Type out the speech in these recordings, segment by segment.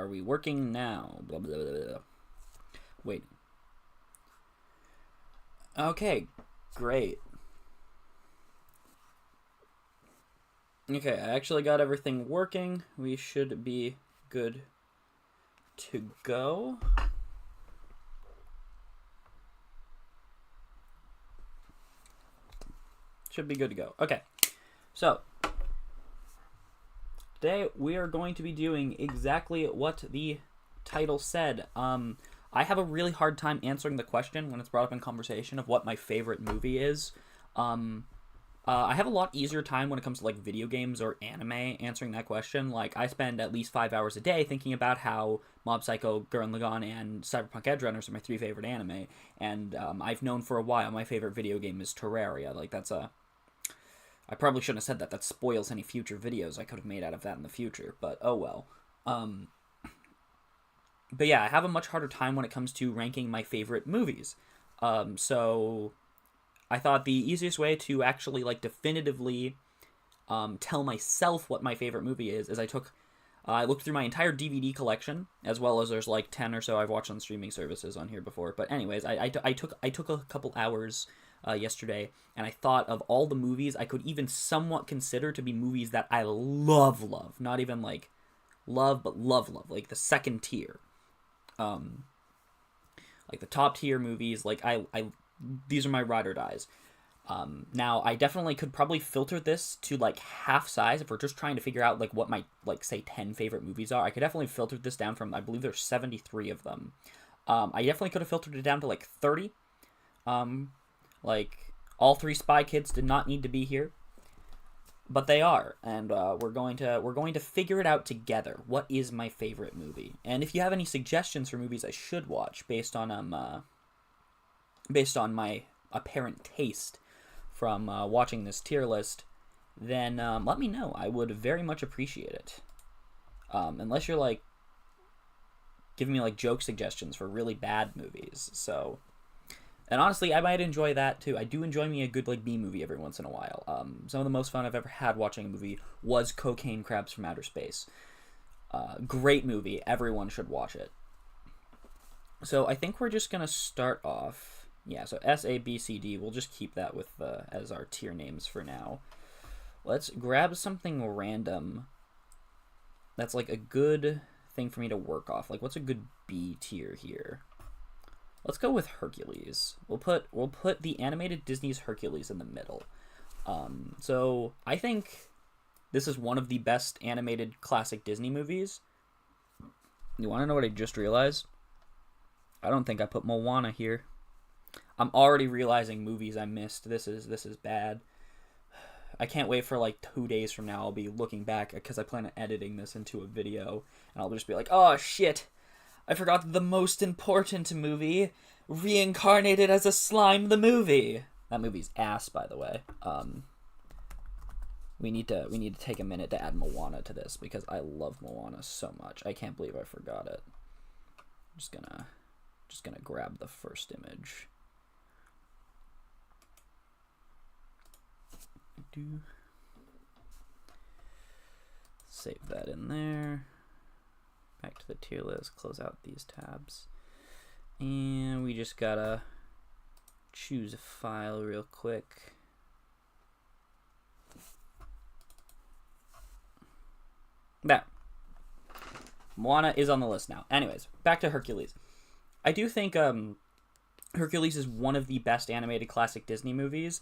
Are we working now? Blah, blah, blah, blah. Wait. Okay, great. Okay, I actually got everything working. We should be good to go. Should be good to go. Okay, so today we are going to be doing exactly what the title said. I have a really hard time answering the question when it's brought up in conversation of what my favorite movie is. I have a lot easier time when it comes to like video games or anime answering that question. Like I spend at least 5 hours a day thinking about how Mob Psycho, Gurren Lagann, and Cyberpunk Edgerunners are my 3 favorite anime. And I've known for a while my favorite video game is Terraria. Like that's a... I probably shouldn't have said that. That spoils any future videos I could have made out of that in the future. But oh well. But yeah, I have a much harder time when it comes to ranking my favorite movies. So I thought the easiest way to actually like definitively tell myself what my favorite movie is I looked through my entire DVD collection, as well as there's like 10 or so I've watched on streaming services on here before. But anyways, I took a couple hours yesterday, and I thought of all the movies I could even somewhat consider to be movies that I love. Not even like love, but love. Like the second tier. Like the top tier movies, like I these are my ride or dies. Now I definitely could probably filter this to like half size if we're just trying to figure out like what my like say 10 favorite movies are. I could definitely filter this down from, I believe there's 73 of them. I definitely could have filtered it down to like 30. Like all 3 Spy Kids did not need to be here, but they are, and we're going to figure it out together. What is my favorite movie? And if you have any suggestions for movies I should watch based on my apparent taste from watching this tier list, then let me know. I would very much appreciate it. Unless you're like giving me like joke suggestions for really bad movies. So, and honestly, I might enjoy that too. I do enjoy me a good like B movie every once in a while. Some of the most fun I've ever had watching a movie was Cocaine Crabs from Outer Space. Great movie. Everyone should watch it. So I think we're just gonna start off. Yeah, so S, A, B, C, D. We'll just keep that with as our tier names for now. Let's grab something random that's like a good thing for me to work off. Like, what's a good B tier here? Let's go with Hercules. We'll put the animated Disney's Hercules in the middle. So I think this is one of the best animated classic Disney movies. You want to know what I just realized? I don't think I put Moana here. I'm already realizing movies I missed. This is bad. I can't wait for like 2 days from now. I'll be looking back because I plan on editing this into a video, and I'll just be like, oh shit, I forgot the most important movie, Reincarnated as a Slime the movie. That movie's ass, by the way. We need to take a minute to add Moana to this because I love Moana so much. I can't believe I forgot it. I'm just gonna grab the first image. Save that in there. Back to the tier list, close out these tabs. And we just gotta choose a file real quick. There. Moana is on the list now. Anyways, back to Hercules. I do think Hercules is one of the best animated classic Disney movies.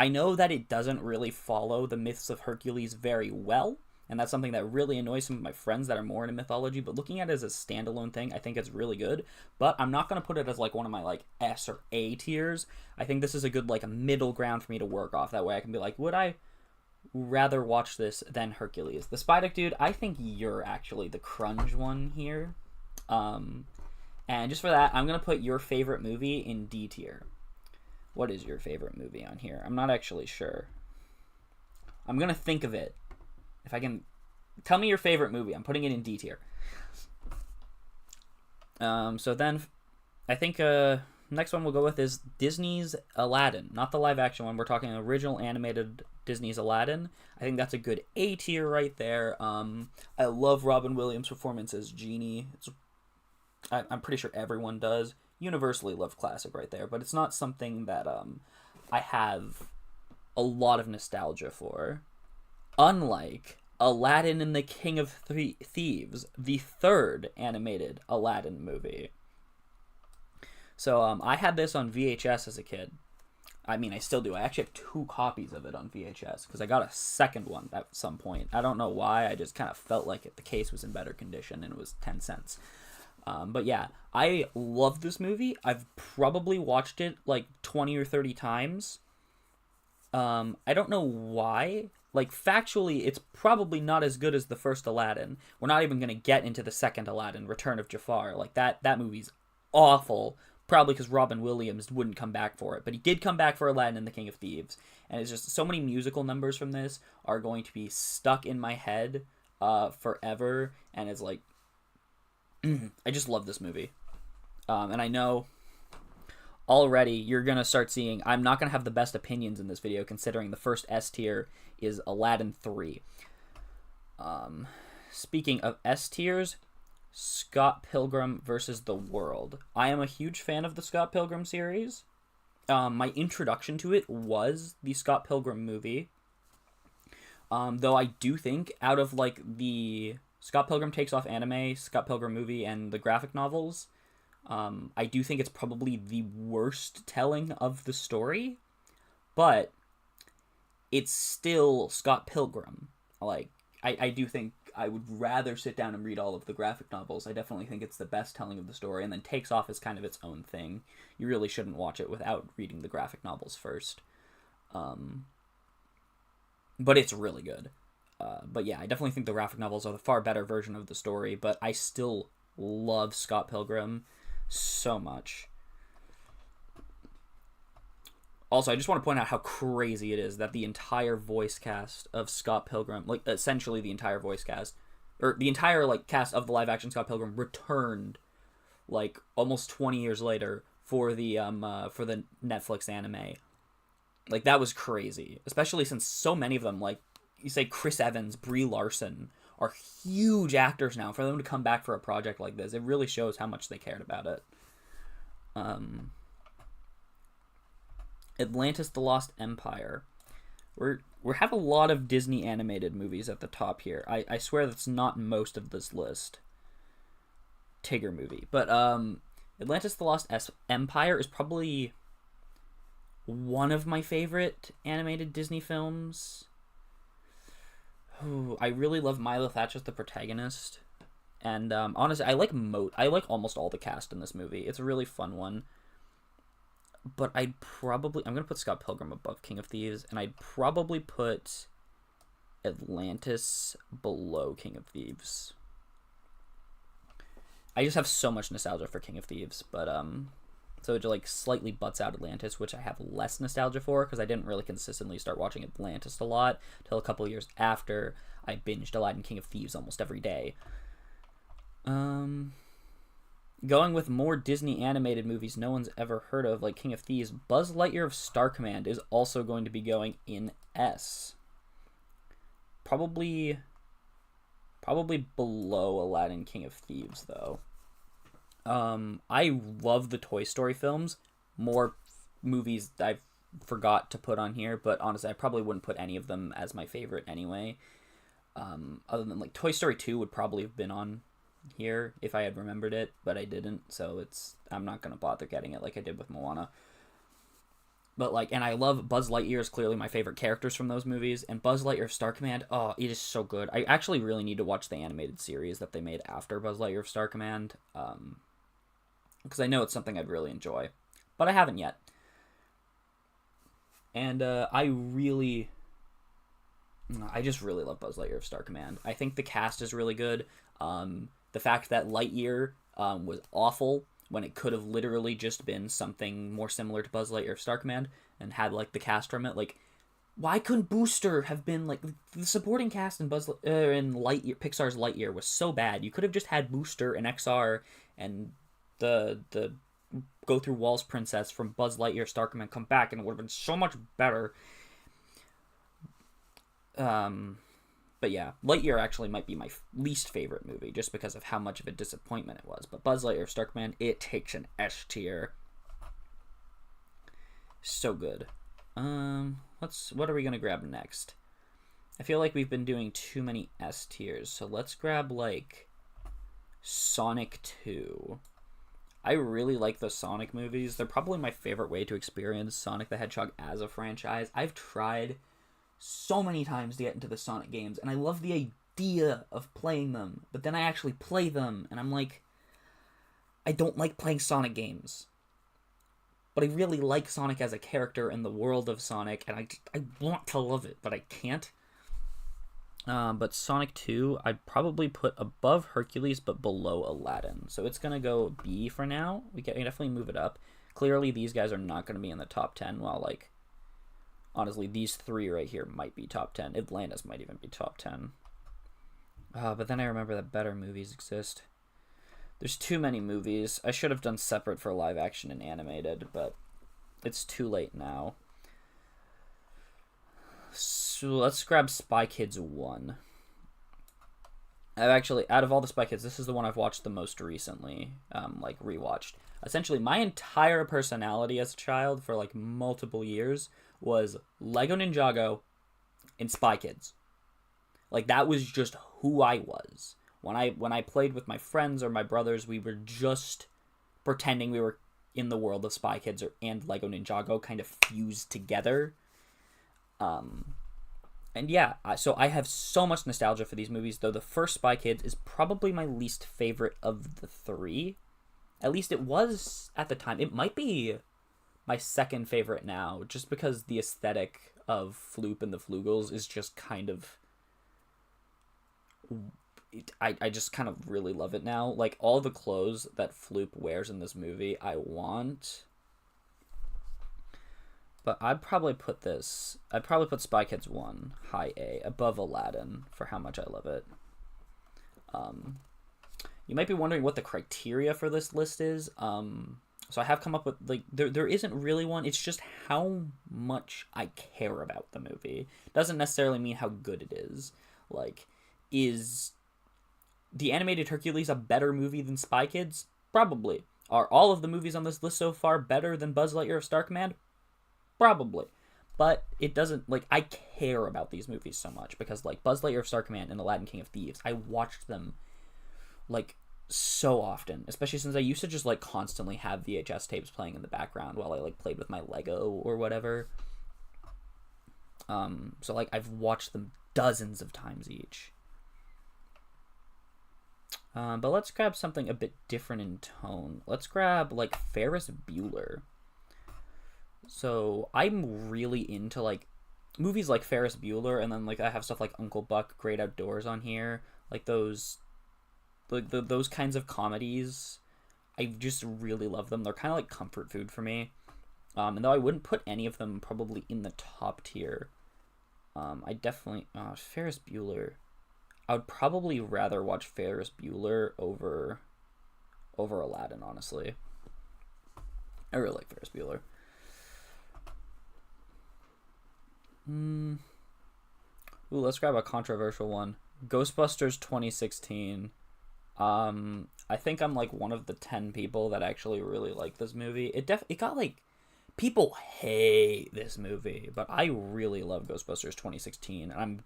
I know that it doesn't really follow the myths of Hercules very well, and that's something that really annoys some of my friends that are more into mythology, but looking at it as a standalone thing, I think it's really good. But I'm not going to put it as like one of my like S or A tiers. I think this is a good like a middle ground for me to work off. That way I can be like, would I rather watch this than Hercules? The Spydick Dude, I think you're actually the cringe one here. And just for that, I'm going to put your favorite movie in D tier. What is your favorite movie on here? I'm not actually sure. I'm going to think of it. If I can... Tell me your favorite movie. I'm putting it in D tier. So then, I think next one we'll go with is Disney's Aladdin. Not the live action one. We're talking original animated Disney's Aladdin. I think that's a good A tier right there. I love Robin Williams' performance as Genie. I'm pretty sure everyone does. Universally loved classic right there, but it's not something that I have a lot of nostalgia for. Unlike Aladdin and the King of Thieves, the third animated Aladdin movie. So I had this on VHS as a kid. I mean, I still do. I actually have 2 copies of it on VHS because I got a second one at some point. I don't know why. I just kind of felt like the case was in better condition and it was 10 cents. But yeah, I love this movie. I've probably watched it like 20 or 30 times. I don't know why. Like, factually, it's probably not as good as the first Aladdin. We're not even going to get into the second Aladdin, Return of Jafar. Like, that movie's awful. Probably because Robin Williams wouldn't come back for it. But he did come back for Aladdin and the King of Thieves. And it's just so many musical numbers from this are going to be stuck in my head forever. And it's like, I just love this movie. And I know already you're going to start seeing, I'm not going to have the best opinions in this video considering the first S tier is Aladdin 3. Speaking of S tiers, Scott Pilgrim versus the World. I am a huge fan of the Scott Pilgrim series. My introduction to it was the Scott Pilgrim movie. Though I do think out of like the Scott Pilgrim Takes Off anime, Scott Pilgrim movie, and the graphic novels, I do think it's probably the worst telling of the story, but it's still Scott Pilgrim. Like, I do think I would rather sit down and read all of the graphic novels. I definitely think it's the best telling of the story, and then Takes Off is kind of its own thing. You really shouldn't watch it without reading the graphic novels first. But it's really good. But yeah, I definitely think the graphic novels are the far better version of the story, but I still love Scott Pilgrim so much. Also, I just want to point out how crazy it is that the entire voice cast of Scott Pilgrim, like essentially the entire voice cast, or the entire like cast of the live action Scott Pilgrim returned like almost 20 years later for the Netflix anime. Like, that was crazy, especially since so many of them, like you say Chris Evans, Brie Larson, are huge actors now. For them to come back for a project like this, it really shows how much they cared about it. Atlantis: The Lost Empire. We have a lot of Disney animated movies at the top here. I swear that's not most of this list. Tigger movie. But Atlantis: The Lost Empire is probably one of my favorite animated Disney films. Ooh, I really love Milo Thatch as the protagonist. And honestly, I like almost all the cast in this movie. It's a really fun one. But I'm going to put Scott Pilgrim above King of Thieves, and I'd probably put Atlantis below King of Thieves. I just have so much nostalgia for King of Thieves, but so it like slightly butts out Atlantis, which I have less nostalgia for because I didn't really consistently start watching Atlantis a lot till a couple years after I binged Aladdin King of Thieves almost every day. Going with more Disney animated movies no one's ever heard of, like King of Thieves, Buzz Lightyear of Star Command is also going to be going in S. Probably below Aladdin King of Thieves, though. I love the Toy Story films. More movies I forgot to put on here, but honestly, I probably wouldn't put any of them as my favorite anyway. Other than, like, Toy Story 2 would probably have been on here if I had remembered it, but I didn't, so I'm not gonna bother getting it like I did with Moana. But like, and I love Buzz Lightyear is clearly my favorite characters from those movies, and Buzz Lightyear of Star Command, oh, it is so good. I actually really need to watch the animated series that they made after Buzz Lightyear of Star Command, because I know it's something I'd really enjoy, but I haven't yet. And I just really love Buzz Lightyear of Star Command. I think the cast is really good. The fact that Lightyear was awful when it could have literally just been something more similar to Buzz Lightyear of Star Command and had, like, the cast from it. Like, why couldn't Booster have been, like, the supporting cast in Lightyear, Pixar's Lightyear was so bad. You could have just had Booster and XR and the Go Through Walls princess from Buzz Lightyear Star Command come back, and it would have been so much better. But yeah, Lightyear actually might be my least favorite movie just because of how much of a disappointment it was. But Buzz Lightyear Star Command, it takes an S tier. So good. What are we gonna grab next? I feel like we've been doing too many S tiers, so let's grab like Sonic 2. I really like the Sonic movies. They're probably my favorite way to experience Sonic the Hedgehog as a franchise. I've tried so many times to get into the Sonic games, and I love the idea of playing them, but then I actually play them, and I'm like, I don't like playing Sonic games. But I really like Sonic as a character in the world of Sonic, and I want to love it, but I can't. But Sonic 2, I'd probably put above Hercules, but below Aladdin. So it's going to go B for now. We can definitely move it up. Clearly, these guys are not going to be in the top 10, while, like, honestly, these three right here might be top 10. Atlantis might even be top 10. But then I remember that better movies exist. There's too many movies. I should have done separate for live action and animated, but it's too late now. So let's grab Spy Kids 1. I've actually, out of all the Spy Kids, this is the one I've watched the most recently, like rewatched. Essentially, my entire personality as a child for like multiple years was Lego Ninjago and Spy Kids. Like that was just who I was. When I played with my friends or my brothers, we were just pretending we were in the world of Spy Kids and Lego Ninjago kind of fused together. And yeah, so I have so much nostalgia for these movies, though the first Spy Kids is probably my least favorite of the three. At least it was at the time. It might be my second favorite now, just because the aesthetic of Floop and the Flugels is just kind of... I just kind of really love it now. Like, all the clothes that Floop wears in this movie, I want... But I'd probably put Spy Kids 1, high A, above Aladdin for how much I love it. You might be wondering what the criteria for this list is. So I have come up with, like, there isn't really one. It's just how much I care about the movie. Doesn't necessarily mean how good it is. Like, is the animated Hercules a better movie than Spy Kids? Probably. Are all of the movies on this list so far better than Buzz Lightyear of Star Command? Probably. But it doesn't, like, I care about these movies so much because, like, Buzz Lightyear of Star Command and Aladdin King of Thieves, I watched them, like, so often, especially since I used to just, like, constantly have VHS tapes playing in the background while I, like, played with my Lego or whatever. So, like, I've watched them dozens of times each. But let's grab something a bit different in tone. Let's grab, like, Ferris Bueller. So I'm really into like movies like Ferris Bueller, and then like I have stuff like Uncle Buck, Great Outdoors on here, like those, like those kinds of comedies. I just really love them. They're kind of like comfort food for me. And though I wouldn't put any of them probably in the top tier, I definitely Ferris Bueller. I would probably rather watch Ferris Bueller over Aladdin, honestly. I really like Ferris Bueller. Ooh, let's grab a controversial one. Ghostbusters 2016. I think I'm like one of the 10 people that actually really like this movie. It got like, people hate this movie, but I really love Ghostbusters 2016. And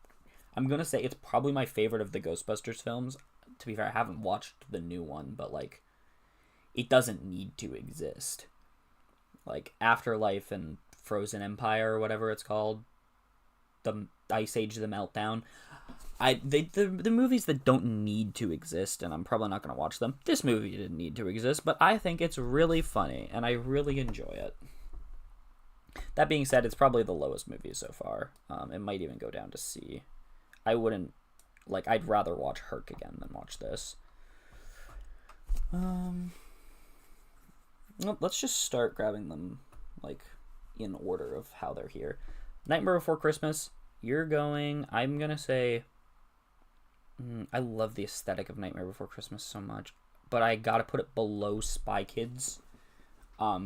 I'm gonna say it's probably my favorite of the Ghostbusters films. To be fair, I haven't watched the new one, but like, it doesn't need to exist. Like Afterlife and Frozen Empire or whatever it's called. The Ice Age, The Meltdown. The movies that don't need to exist, and I'm probably not going to watch them. This movie didn't need to exist, but I think it's really funny, and I really enjoy it. That being said, it's probably the lowest movie so far. It might even go down to C. I wouldn't, like, I'd rather watch Herc again than watch this. Let's just start grabbing them, like, in order of how they're here. Nightmare Before Christmas, I'm gonna say, I love the aesthetic of Nightmare Before Christmas so much, but I gotta put it below Spy Kids,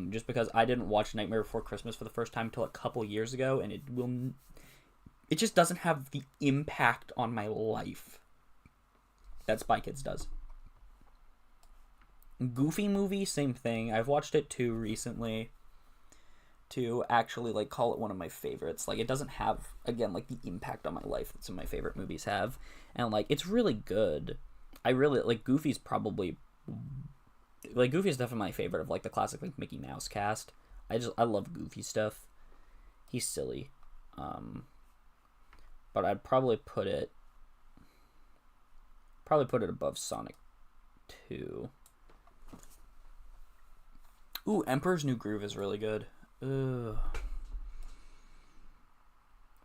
just because I didn't watch Nightmare Before Christmas for the first time until a couple years ago, and it just doesn't have the impact on my life that Spy Kids does. Goofy movie, same thing. I've watched it too recently to actually like call it one of my favorites. Like, it doesn't have, again, like the impact on my life that some of my favorite movies have, and like it's really good. I really like Goofy's probably like Goofy's definitely my favorite of like the classic like Mickey Mouse cast. I love Goofy stuff. He's silly. But I'd probably put it above Sonic 2. Ooh, Emperor's New Groove is really good. Ugh.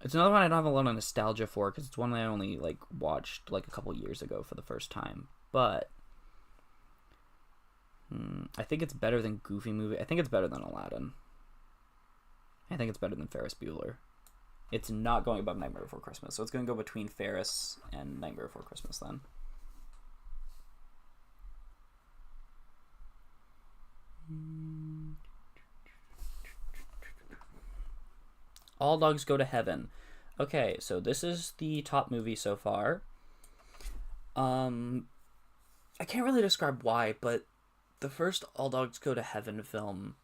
It's another one I don't have a lot of nostalgia for because it's one that I only like watched like a couple years ago for the first time. But I think it's better than Goofy Movie. I think it's better than Aladdin. I think it's better than Ferris Bueller. It's not going above Nightmare Before Christmas, so it's going to go between Ferris and Nightmare Before Christmas then. All Dogs Go to Heaven. Okay, so this is the top movie so far. I can't really describe why, but the first All Dogs Go to Heaven film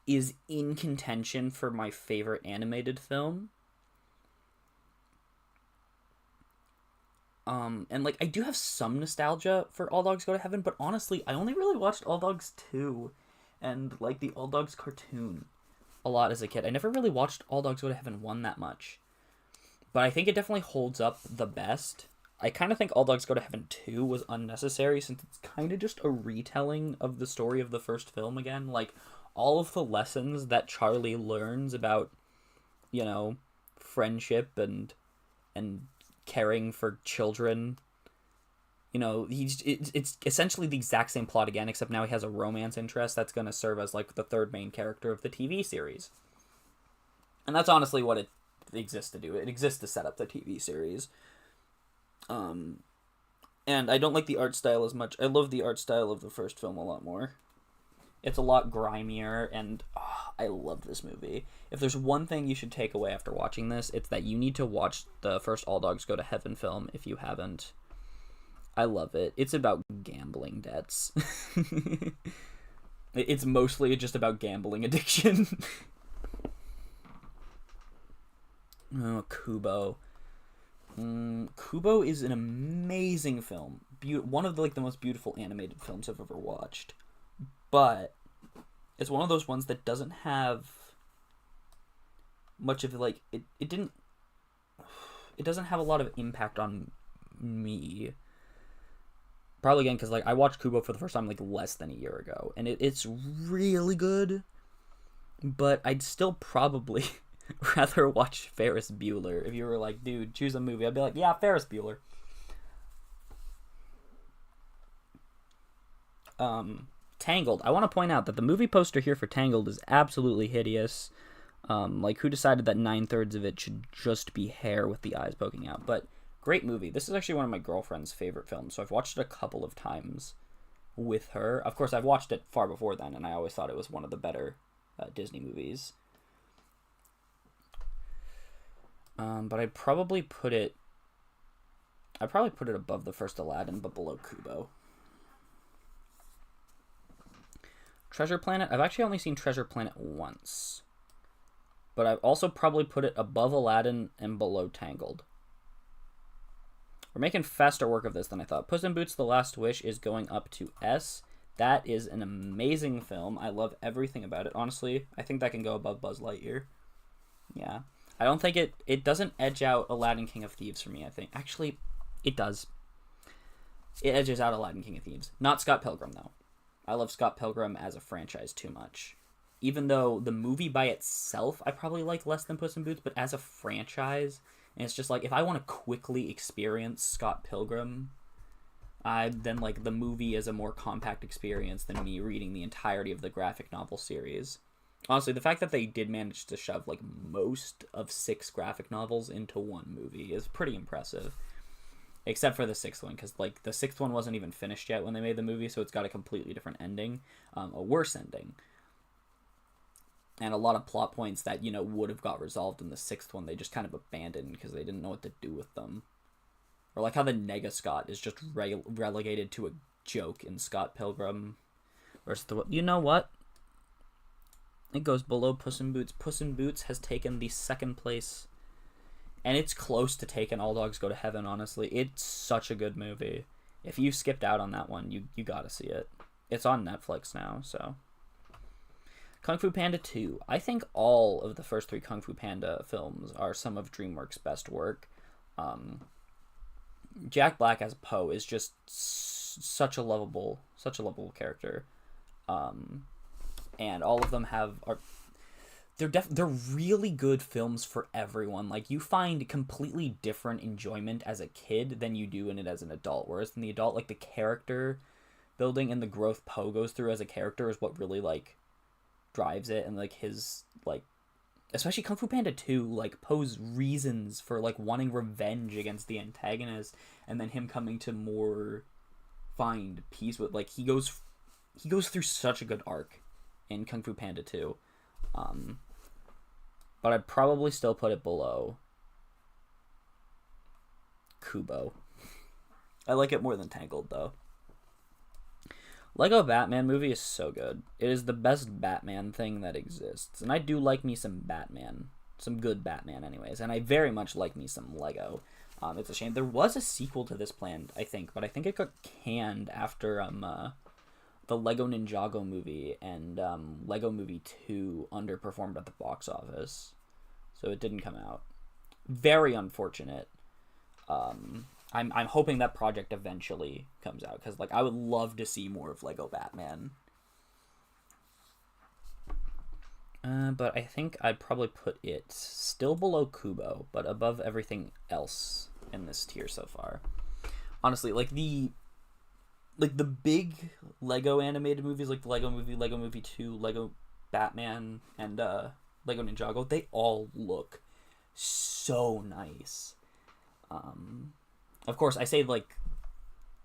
is in contention for my favorite animated film. And like I do have some nostalgia for All Dogs Go to Heaven, but honestly, I only really watched All Dogs 2 and like the All Dogs cartoon a lot as a kid. I never really watched All Dogs Go to Heaven 1 that much. But I think it definitely holds up the best. I kind of think All Dogs Go to Heaven 2 was unnecessary since it's kind of just a retelling of the story of the first film again. Like, all of the lessons that Charlie learns about, you know, friendship and caring for children, you know, it's essentially the exact same plot again, except now he has a romance interest that's going to serve as like the third main character of the TV series. And that's honestly what it exists to do. It exists to set up the TV series. And I don't like the art style as much. I love the art style of the first film a lot more. It's a lot grimier, and I loved this movie. If there's one thing you should take away after watching this, it's that you need to watch the first All Dogs Go to Heaven film if you haven't. I love it. It's about gambling debts. It's mostly just about gambling addiction. Oh, Kubo. Kubo is an amazing film. One of the most beautiful animated films I've ever watched. But it's one of those ones that doesn't have much of like it doesn't have a lot of impact on me. Probably again because like I watched Kubo for the first time like less than a year ago, and it's really good. But I'd still probably rather watch Ferris Bueller. If you were like, dude, choose a movie, I'd be like, yeah, Ferris Bueller. Tangled. I want to point out that the movie poster here for Tangled is absolutely hideous. Like, who decided that 9/3 of it should just be hair with the eyes poking out? But great movie. This is actually one of my girlfriend's favorite films, so I've watched it a couple of times with her. Of course, I've watched it far before then, and I always thought it was one of the better Disney movies. But I'd probably put it above the first Aladdin, but below Kubo. Treasure Planet. I've actually only seen Treasure Planet once. But I've also probably put it above Aladdin and below Tangled. We're making faster work of this than I thought. Puss in Boots: The Last Wish is going up to S. That is an amazing film. I love everything about it. Honestly, I think that can go above Buzz Lightyear. Yeah. I don't think it doesn't edge out Aladdin King of Thieves for me, I think. Actually, it does. It edges out Aladdin King of Thieves. Not Scott Pilgrim, though. I love Scott Pilgrim as a franchise too much. Even though the movie by itself I probably like less than Puss in Boots, but as a franchise, and it's just like, if I want to quickly experience Scott Pilgrim, then like the movie is a more compact experience than me reading the entirety of the graphic novel series. Honestly, the fact that they did manage to shove like most of 6 graphic novels into one movie is pretty impressive. Except for the 6th one, because like the 6th one wasn't even finished yet when they made the movie, so it's got a completely different ending, a worse ending. and a lot of plot points that, you know, would have got resolved in the sixth one, they just kind of abandoned because they didn't know what to do with them. Or like how the Nega Scott is just relegated to a joke in Scott Pilgrim versus the... You know what? It goes below Puss in Boots. Puss in Boots has taken the second place, and it's close to taking All Dogs Go to Heaven, honestly. It's such a good movie. If you skipped out on that one, you gotta see it. It's on Netflix now, so... Kung Fu Panda 2. I think all of the first three Kung Fu Panda films are some of DreamWorks' best work. Jack Black as Po is just such a lovable character. And all of them they're really good films for everyone. Like, you find completely different enjoyment as a kid than you do in it as an adult. Whereas in the adult, like, the character building and the growth Po goes through as a character is what really, like, drives it. And, like, his, like, especially Kung Fu Panda 2, like, Po's reasons for, like, wanting revenge against the antagonist, and then him coming to more find peace with, like, he goes through such a good arc in Kung Fu Panda 2. But I'd probably still put it below Kubo. I like it more than Tangled, though. Lego Batman movie is so good. It is the best Batman thing that exists. And I do like me some Batman. Some good Batman, anyways. And I very much like me some Lego. It's a shame. There was a sequel to this planned, I think. But I think it got canned after the Lego Ninjago movie and Lego Movie 2 underperformed at the box office. So it didn't come out. Very unfortunate. I'm hoping that project eventually comes out, because, like, I would love to see more of Lego Batman. But I think I'd probably put it still below Kubo, but above everything else in this tier so far. Honestly, like the big Lego animated movies, like the Lego Movie 2, Lego Batman, and Lego Ninjago, they all look so nice. Of course, I say, like,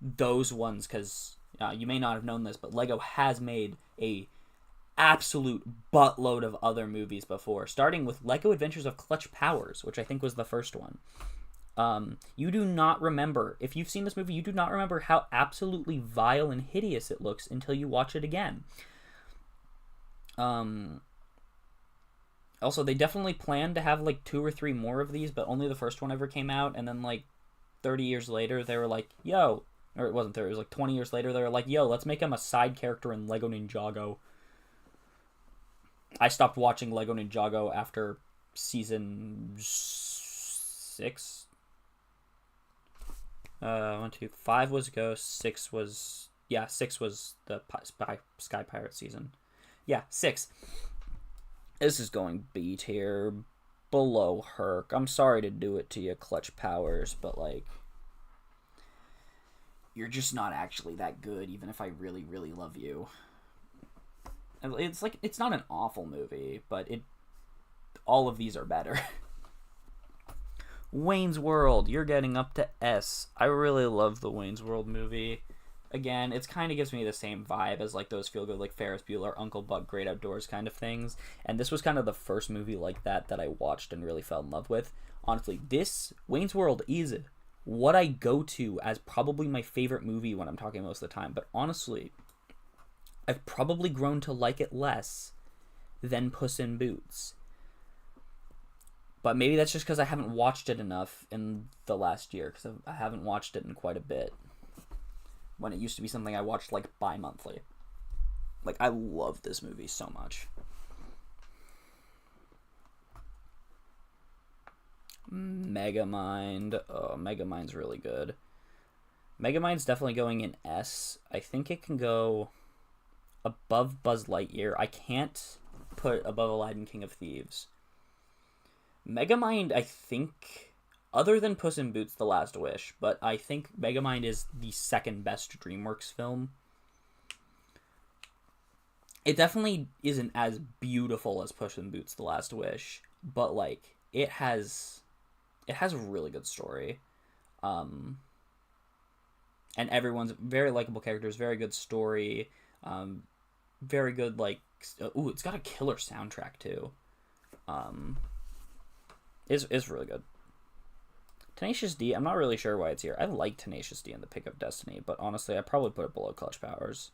those ones because you may not have known this, but Lego has made a absolute buttload of other movies before, starting with Lego Adventures of Clutch Powers, which I think was the first one. You do not remember, if you've seen this movie, you do not remember how absolutely vile and hideous it looks until you watch it again. Also, they definitely planned to have, like, 2 or 3 more of these, but only the first one ever came out, and then, like, 30 years later, they were like, yo, or it wasn't 30, it was like 20 years later, they were like, yo, let's make him a side character in Lego Ninjago. I stopped watching Lego Ninjago after season 6. 1, 2, 5 was Ghost, 6 was the Sky Pirate season. Yeah, 6. This is going B tier, below Herc. I'm sorry to do it to you, Clutch Powers, but, like, you're just not actually that good, even if I really, really love you. It's like, it's not an awful movie, but all of these are better. Wayne's World, you're getting up to S. I really love the Wayne's World movie. Again, it kind of gives me the same vibe as, like, those feel-good, like, Ferris Bueller, Uncle Buck, Great Outdoors kind of things. And this was kind of the first movie like that I watched and really fell in love with. Honestly, Wayne's World is what I go to as probably my favorite movie when I'm talking most of the time. But honestly, I've probably grown to like it less than Puss in Boots. But maybe that's just because I haven't watched it enough in the last year, because I haven't watched it in quite a bit. When it used to be something I watched, like, bi-monthly. Like, I love this movie so much. Megamind. Oh, Megamind's really good. Megamind's definitely going in S. I think it can go above Buzz Lightyear. I can't put above Aladdin King of Thieves. Megamind, I think... Other than Puss in Boots: The Last Wish, but I think Megamind is the second best DreamWorks film. It definitely isn't as beautiful as Puss in Boots: The Last Wish, but, like, it has a really good story. And everyone's very likable characters, very good story, very good, like, Ooh, it's got a killer soundtrack too. Is really good. Tenacious D, I'm not really sure why it's here. I like Tenacious D in The Pick of Destiny, but honestly, I probably put it below Clutch Powers.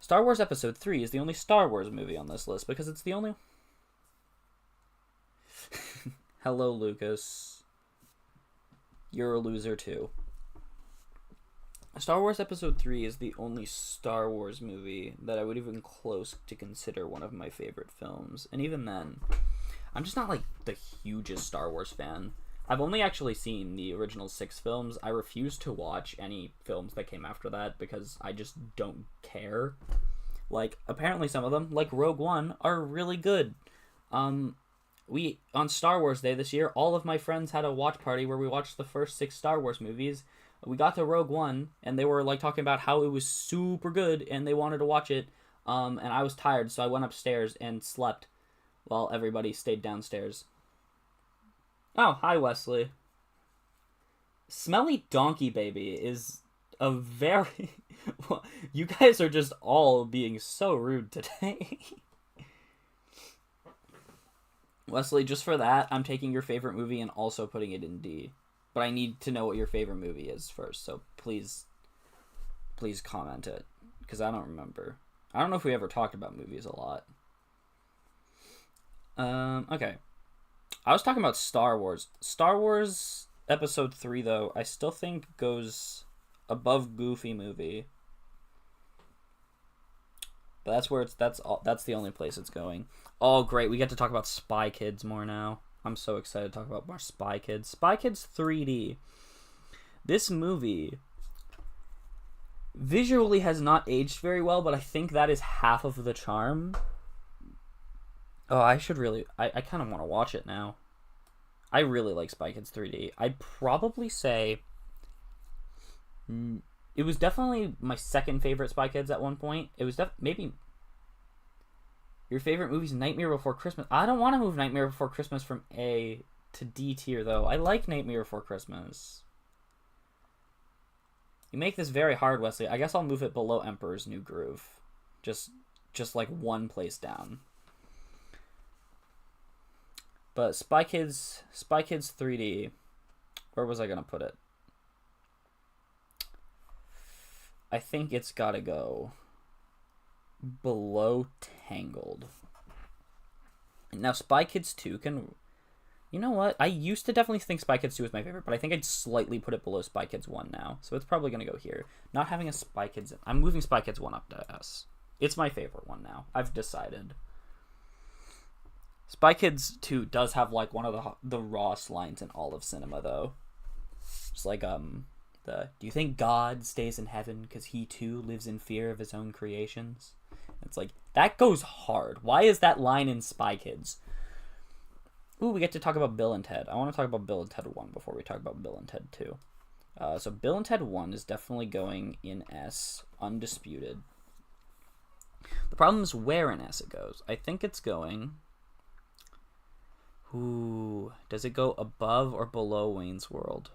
Star Wars Episode 3 is the only Star Wars movie on this list because it's the only... Hello, Lucas. You're a loser, too. Star Wars Episode 3 is the only Star Wars movie that I would even close to consider one of my favorite films. And even then, I'm just not, like, the hugest Star Wars fan. I've only actually seen the original 6 films. I refuse to watch any films that came after that because I just don't care. Like, apparently some of them, like Rogue One, are really good. On Star Wars Day this year, all of my friends had a watch party where we watched the first 6 Star Wars movies. We got to Rogue One, and they were, like, talking about how it was super good, and they wanted to watch it, and I was tired, so I went upstairs and slept while everybody stayed downstairs. Oh, hi, Wesley. Smelly Donkey Baby is a very... You guys are just all being so rude today. Wesley, just for that, I'm taking your favorite movie and also putting it in D. But I need to know what your favorite movie is first, so please comment it, because I don't remember. I don't know if we ever talked about movies a lot. Okay. I was talking about Star Wars. Star Wars Episode 3, though, I still think goes above Goofy Movie. But that's the only place it's going. Oh, great. We get to talk about Spy Kids more now. I'm so excited to talk about more Spy Kids. Spy Kids 3D. This movie visually has not aged very well, but I think that is half of the charm. Oh, I kind of want to watch it now. I really like Spy Kids 3D. I'd probably say it was definitely my second favorite Spy Kids at one point. It was maybe your favorite movie's Nightmare Before Christmas. I don't want to move Nightmare Before Christmas from A to D tier, though. I like Nightmare Before Christmas. You make this very hard, Wesley. I guess I'll move it below Emperor's New Groove. Just like one place down. But Spy Kids 3D, where was I going to put it? I think it's got to go below Tangled. Now, Spy Kids 2 can... You know what? I used to definitely think Spy Kids 2 was my favorite, but I think I'd slightly put it below Spy Kids 1 now. So it's probably going to go here. Not having a Spy Kids... I'm moving Spy Kids 1 up to S. It's my favorite one now. I've decided. Spy Kids 2 does have, like, one of the rawest lines in all of cinema, though. It's like, do you think God stays in heaven because he, too, lives in fear of his own creations? It's like, that goes hard. Why is that line in Spy Kids? Ooh, we get to talk about Bill and Ted. I want to talk about Bill and Ted 1 before we talk about Bill and Ted 2. So Bill and Ted 1 is definitely going in S, undisputed. The problem is where in S it goes. I think it's going... Ooh, does it go above or below Wayne's World?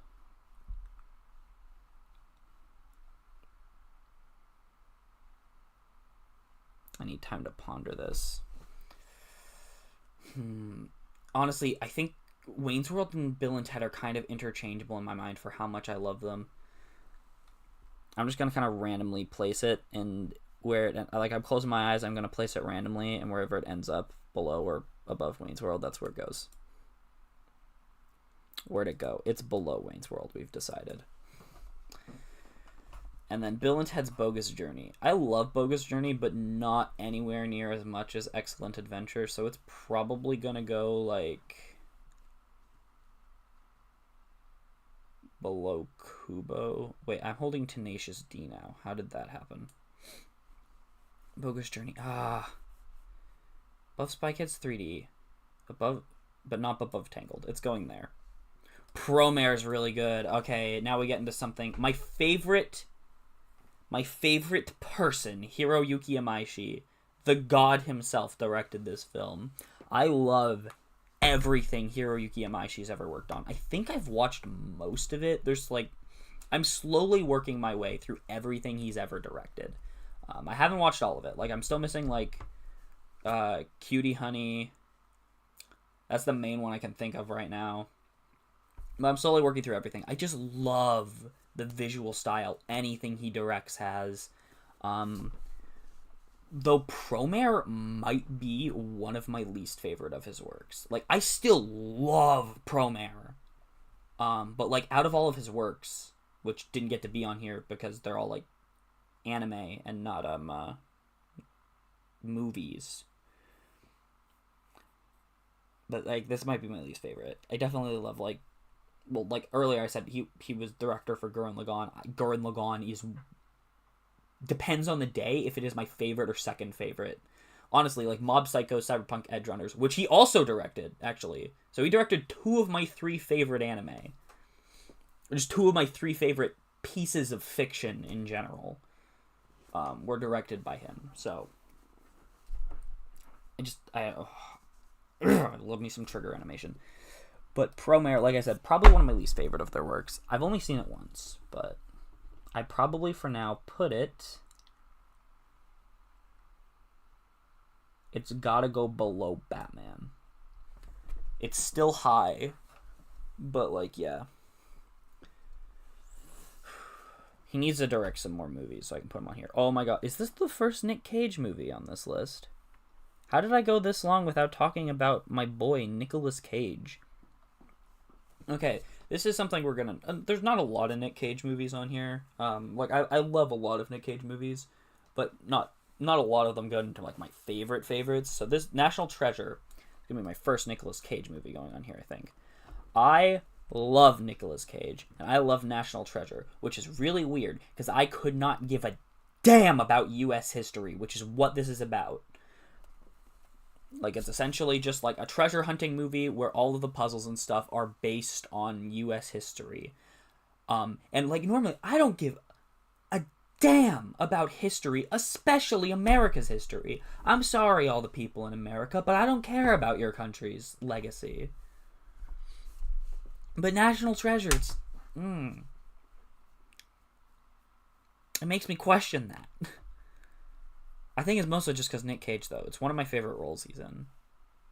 I need time to ponder this. Honestly, I think Wayne's World and Bill and Ted are kind of interchangeable in my mind for how much I love them. I'm just going to kind of randomly place it, and where it, like, I'm closing my eyes, I'm going to place it randomly, and wherever it ends up, below or above Wayne's World, that's where it goes. Where'd it go? It's below Wayne's World, we've decided. And then Bill and Ted's Bogus Journey. I love Bogus Journey, but not anywhere near as much as Excellent Adventure, so it's probably gonna go, like, below Kubo. Wait, I'm holding Tenacious D now. How did that happen? Bogus Journey. Above Spy Kids 3D. Above, but not above Tangled. It's going there. Promare is really good. Okay, now we get into something. My favorite person, Hiroyuki Imaishi, the god himself, directed this film. I love everything Hiroyuki Imaishi's ever worked on. I think I've watched most of it. I'm slowly working my way through everything he's ever directed. I haven't watched all of it. I'm still missing, Cutie Honey. That's the main one I can think of right now. But I'm slowly working through everything. I just love the visual style anything he directs has. Though Promare might be one of my least favorite of his works. Like, I still love Promare. But, like, out of all of his works, which didn't get to be on here because they're all, like, anime and not, movies. But, like, this might be my least favorite. I definitely love, like, well, like, earlier I said he was director for Gurren Lagann. Gurren Lagann is... depends on the day if it is my favorite or second favorite. Honestly, like Mob Psycho, Cyberpunk Edge Runners, which he also directed, actually. So he directed 2 of my 3 favorite anime. Just 2 of my 3 favorite pieces of fiction in general were directed by him. So I love me some Trigger animation. But Promare, like I said, probably one of my least favorite of their works. I've only seen it once, but I probably for now put it... it's gotta go below Batman. It's still high, but, like, yeah. He needs to direct some more movies so I can put him on here. Oh my god, is this the first Nick Cage movie on this list? How did I go this long without talking about my boy, Nicolas Cage? Okay, this is something we're gonna... there's not a lot of Nick Cage movies on here. Like, I love a lot of Nick Cage movies, but not a lot of them go into, like, my favorites. So this National Treasure is gonna be my first Nicolas Cage movie going on here, I think. I love Nicolas Cage, and I love National Treasure, which is really weird, because I could not give a damn about U.S. history, which is what this is about. Like, it's essentially just, like, a treasure hunting movie where all of the puzzles and stuff are based on U.S. history. And, like, normally, I don't give a damn about history, especially America's history. I'm sorry, all the people in America, but I don't care about your country's legacy. But National Treasure, it's... it makes me question that. I think it's mostly just because Nick Cage, though. It's one of my favorite roles he's in.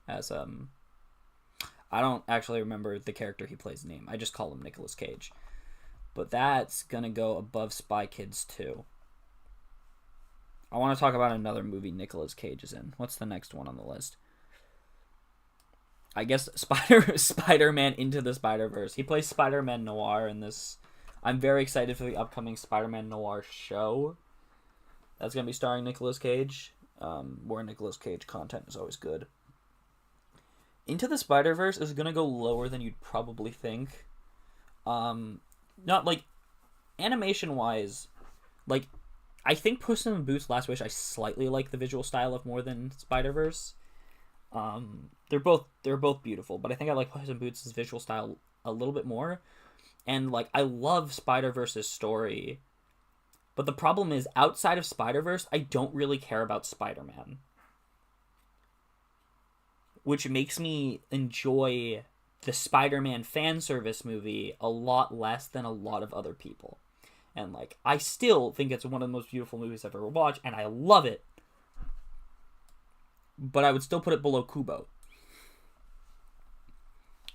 As, I don't actually remember the character he plays' name. I just call him Nicolas Cage. But that's gonna go above Spy Kids 2. I want to talk about another movie Nicolas Cage is in. What's the next one on the list? I guess Spider-Man Into the Spider-Verse. He plays Spider-Man Noir in this. I'm very excited for the upcoming Spider-Man Noir show. That's going to be starring Nicolas Cage. More Nicolas Cage content is always good. Into the Spider-Verse is going to go lower than you'd probably think. Not, like, animation-wise, like, I think Puss in Boots Last Wish I slightly like the visual style of more than Spider-Verse. They're both beautiful, but I think I like Puss in Boots' visual style a little bit more. And, like, I love Spider-Verse's story. But the problem is, outside of Spider-Verse, I don't really care about Spider-Man. Which makes me enjoy the Spider-Man fan service movie a lot less than a lot of other people. And, like, I still think it's one of the most beautiful movies I've ever watched, and I love it. But I would still put it below Kubo.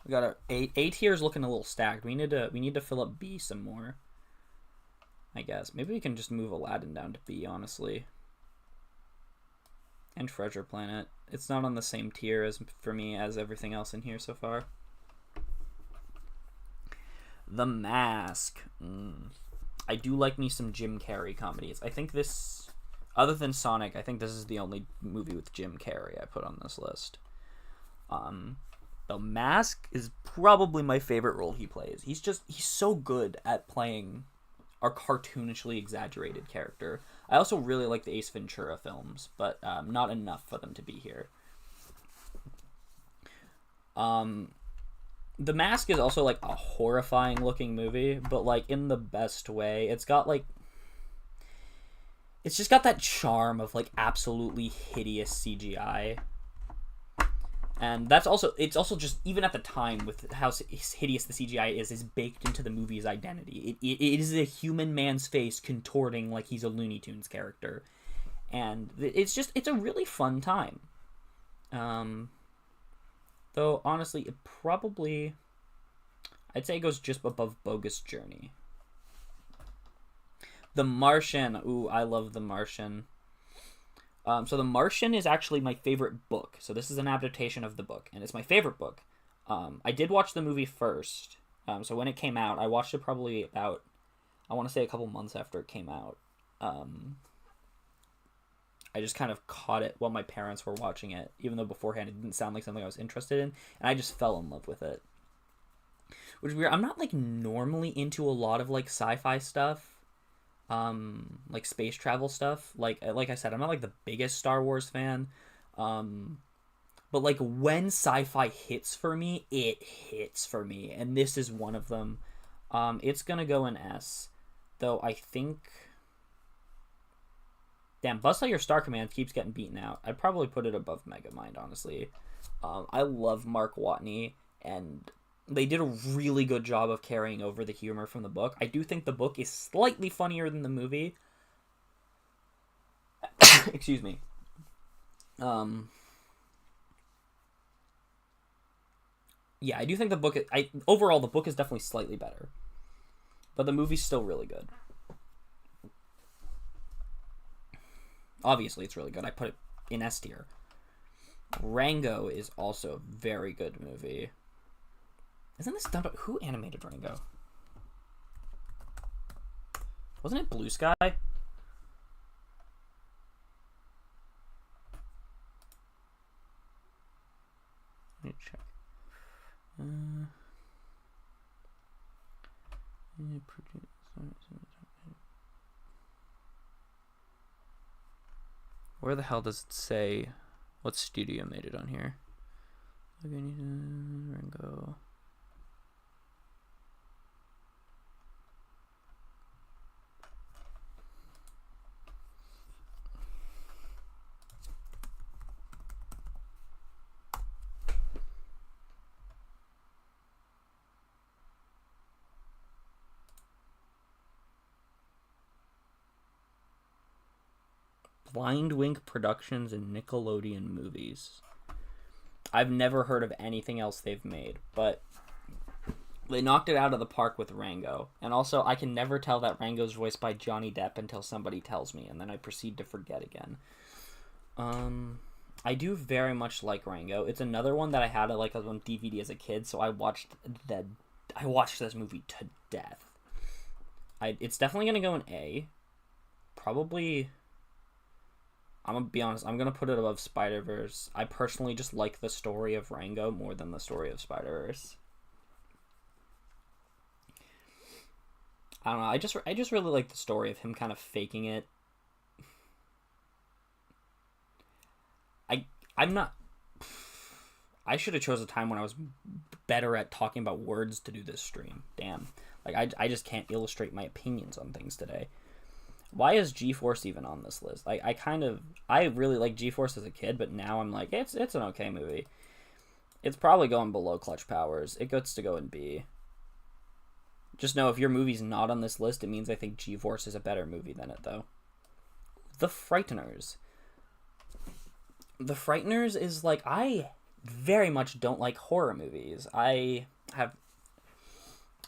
We got our A tier is looking a little stacked. We need to fill up B some more. I guess. Maybe we can just move Aladdin down to B, honestly. And Treasure Planet. It's not on the same tier as for me as everything else in here so far. The Mask. I do like me some Jim Carrey comedies. I think this, other than Sonic, I think this is the only movie with Jim Carrey I put on this list. The Mask is probably my favorite role he plays. He's so good at playing our cartoonishly exaggerated character. I also really like the Ace Ventura films, but not enough for them to be here. The Mask is also, like, a horrifying looking movie, but, like, in the best way. It's just got that charm of, like, absolutely hideous CGI. And it's also just, even at the time, with how hideous the CGI is baked into the movie's identity. It is a human man's face contorting like he's a Looney Tunes character. And it's a really fun time. Um, though honestly, it probably, I'd say it goes just above Bogus Journey. The Martian. Ooh, I love The Martian. So The Martian is actually my favorite book. So this is an adaptation of the book, and it's my favorite book. I did watch the movie first. So when it came out, I watched it probably about, I want to say a couple months after it came out. I just kind of caught it while my parents were watching it, even though beforehand it didn't sound like something I was interested in, and I just fell in love with it. Which is weird. I'm not like normally into a lot of like sci-fi stuff, like space travel stuff. Like I said, I'm not like the biggest Star Wars fan. But like when sci-fi hits for me, it hits for me, and this is one of them. It's gonna go in S, though I think. Damn, Buzz Lightyear Star Command keeps getting beaten out. I'd probably put it above Megamind, honestly. I love Mark Watney, and they did a really good job of carrying over the humor from the book. I do think the book is slightly funnier than the movie. Excuse me. Yeah, I do think the book. Overall, the book is definitely slightly better, but the movie's still really good. Obviously, it's really good. I put it in S tier. Rango is also a very good movie. Isn't this done by... Who animated Rango? Wasn't it Blue Sky? Let me check. Where the hell does it say what studio made it on here? Rango. Blind Wink Productions and Nickelodeon Movies. I've never heard of anything else they've made, but they knocked it out of the park with Rango. And also, I can never tell that Rango's voiced by Johnny Depp until somebody tells me, and then I proceed to forget again. I do very much like Rango. It's another one that I had like on DVD as a kid, so I watched this movie to death. It's definitely gonna go in A. Probably. I'm gonna be honest, I'm gonna put it above Spider-Verse. I personally just like the story of Rango more than the story of Spider-Verse. I don't know, I just really like the story of him kind of faking it. I'm not... I should have chose a time when I was better at talking about words to do this stream. Damn. Like, I just can't illustrate my opinions on things today. Why is G-Force even on this list? Like, I really like G-Force as a kid, but now I'm like, it's an okay movie. It's probably going below Clutch Powers. It gets to go in B. Just know if your movie's not on this list, it means I think G-Force is a better movie than it, though. The Frighteners. The Frighteners is like, I very much don't like horror movies. I have...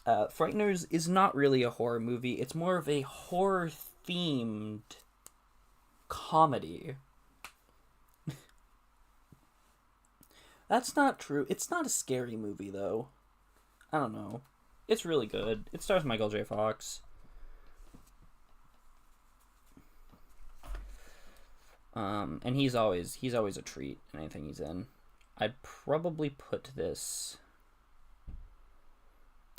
Frighteners is not really a horror movie. It's more of a horror-themed comedy. That's not true. It's not a scary movie, though. I don't know. It's really good. It stars Michael J. Fox. And he's always a treat in anything he's in. I'd probably put this...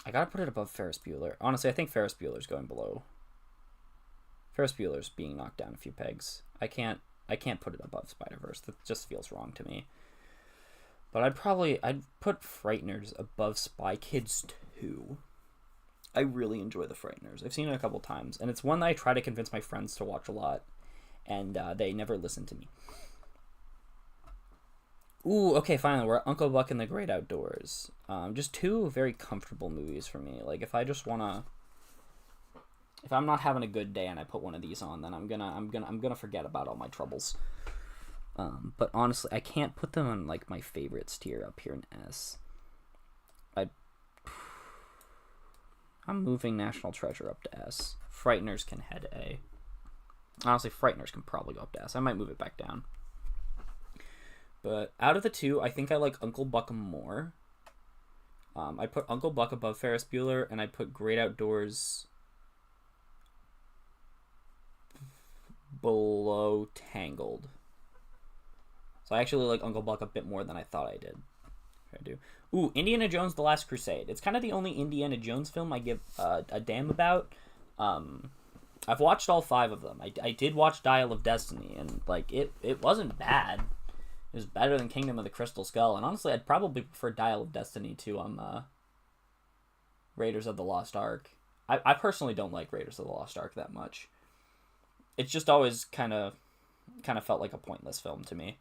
I gotta put it above Ferris Bueller. Honestly, I think Ferris Bueller's going below. Ferris Bueller's being knocked down a few pegs. I can't put it above Spider-Verse. That just feels wrong to me. But I'd put Frighteners above Spy Kids 2. I really enjoy The Frighteners. I've seen it a couple times, and it's one that I try to convince my friends to watch a lot, and they never listen to me. Ooh, okay, finally, we're at Uncle Buck and the Great Outdoors. Just two very comfortable movies for me. Like, if I just wanna... If I'm not having a good day and I put one of these on, then I'm gonna forget about all my troubles. But honestly, I can't put them on like my favorites tier up here in S. I'm moving National Treasure up to S. Frighteners can head A. Honestly, Frighteners can probably go up to S. I might move it back down. But out of the two, I think I like Uncle Buck more. I put Uncle Buck above Ferris Bueller, and I put Great Outdoors below Tangled. So I actually like Uncle Buck a bit more than I thought I did. I do. Ooh, Indiana Jones: The Last Crusade. It's kind of the only Indiana Jones film I give a damn about. I've watched all 5 of them. I did watch Dial of Destiny, and like it wasn't bad. It was better than Kingdom of the Crystal Skull, and honestly, I'd probably prefer Dial of Destiny to Raiders of the Lost Ark. I personally don't like Raiders of the Lost Ark that much. It's just always kind of felt like a pointless film to me.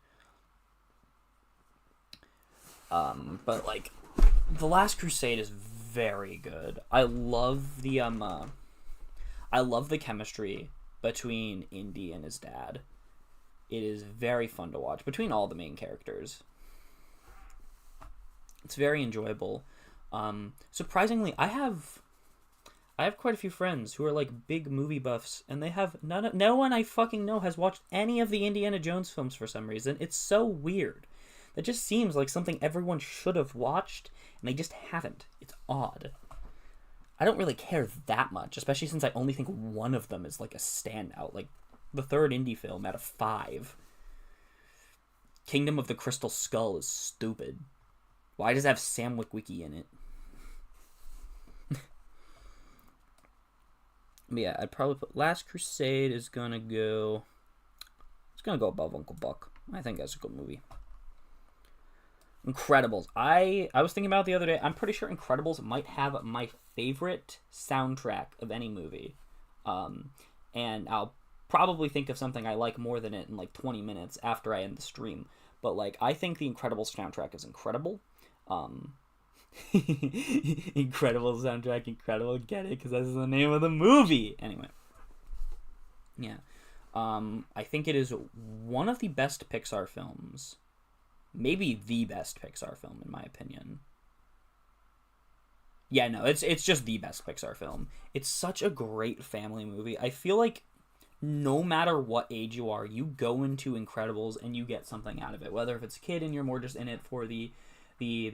But like, The Last Crusade is very good. I love the chemistry between Indy and his dad. It is very fun to watch between all the main characters. It's very enjoyable. Surprisingly, I have quite a few friends who are like big movie buffs, and they have no one I fucking know has watched any of the Indiana Jones films for some reason. It's so weird. That just seems like something everyone should have watched, and they just haven't. It's odd. I don't really care that much, especially since I only think one of them is like a standout. Like the third Indy film out of 5. Kingdom of the Crystal Skull is stupid. Why does it have Sam Witwicky in it? But yeah, I'd probably put Last Crusade is gonna go... It's gonna go above Uncle Buck. I think that's a good movie. Incredibles. I was thinking about it the other day. I'm pretty sure Incredibles might have my favorite soundtrack of any movie. And I'll probably think of something I like more than it in like 20 minutes after I end the stream. But like, I think the Incredibles soundtrack is incredible. Incredible soundtrack, incredible. Get it? Because that's the name of the movie. Anyway. Yeah. I think it is one of the best Pixar films. Maybe the best Pixar film, in my opinion. Yeah, no, it's just the best Pixar film. It's such a great family movie. I feel like no matter what age you are, you go into Incredibles and you get something out of it. Whether if it's a kid and you're more just in it for the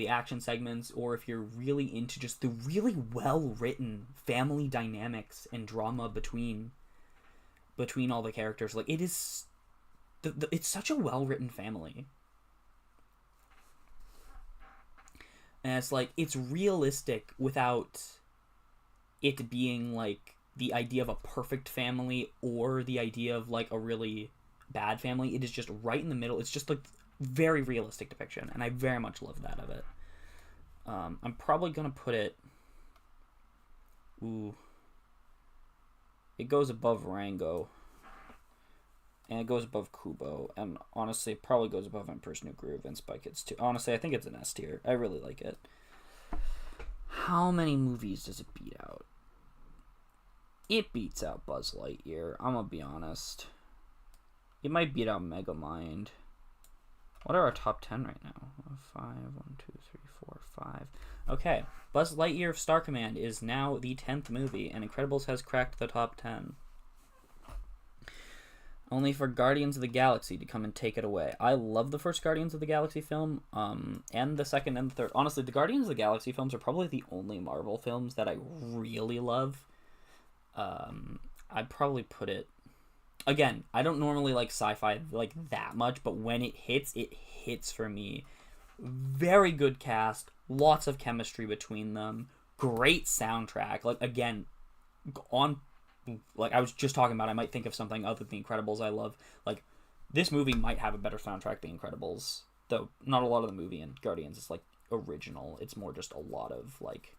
action segments, or if you're really into just the really well-written family dynamics and drama between all the characters. Like, it is... it's such a well-written family. And it's like, it's realistic without it being like the idea of a perfect family or the idea of like a really bad family. It is just right in the middle. It's just like very realistic depiction, and I very much love that of it. I'm probably gonna put it... Ooh. It goes above Rango. And it goes above Kubo, and honestly, it probably goes above Emperor's New Groove and Spy Kids 2. Honestly, I think it's an S tier. I really like it. How many movies does it beat out? It beats out Buzz Lightyear, I'm gonna be honest. It might beat out Megamind. What are our top 10 right now? 5, 1, 2, 3, 4, 5. Okay, Buzz Lightyear of Star Command is now the 10th movie, and Incredibles has cracked the top 10. Only for Guardians of the Galaxy to come and take it away. I love the first Guardians of the Galaxy film, and the second and the third. Honestly, the Guardians of the Galaxy films are probably the only Marvel films that I really love. I'd probably put it... Again, I don't normally like sci-fi like that much, but when it hits for me. Very good cast, lots of chemistry between them, great soundtrack. Like, again, like I was just talking about, I might think of something other than The Incredibles I love. Like, this movie might have a better soundtrack than Incredibles, though not a lot of the movie in Guardians is like original. It's more just a lot of like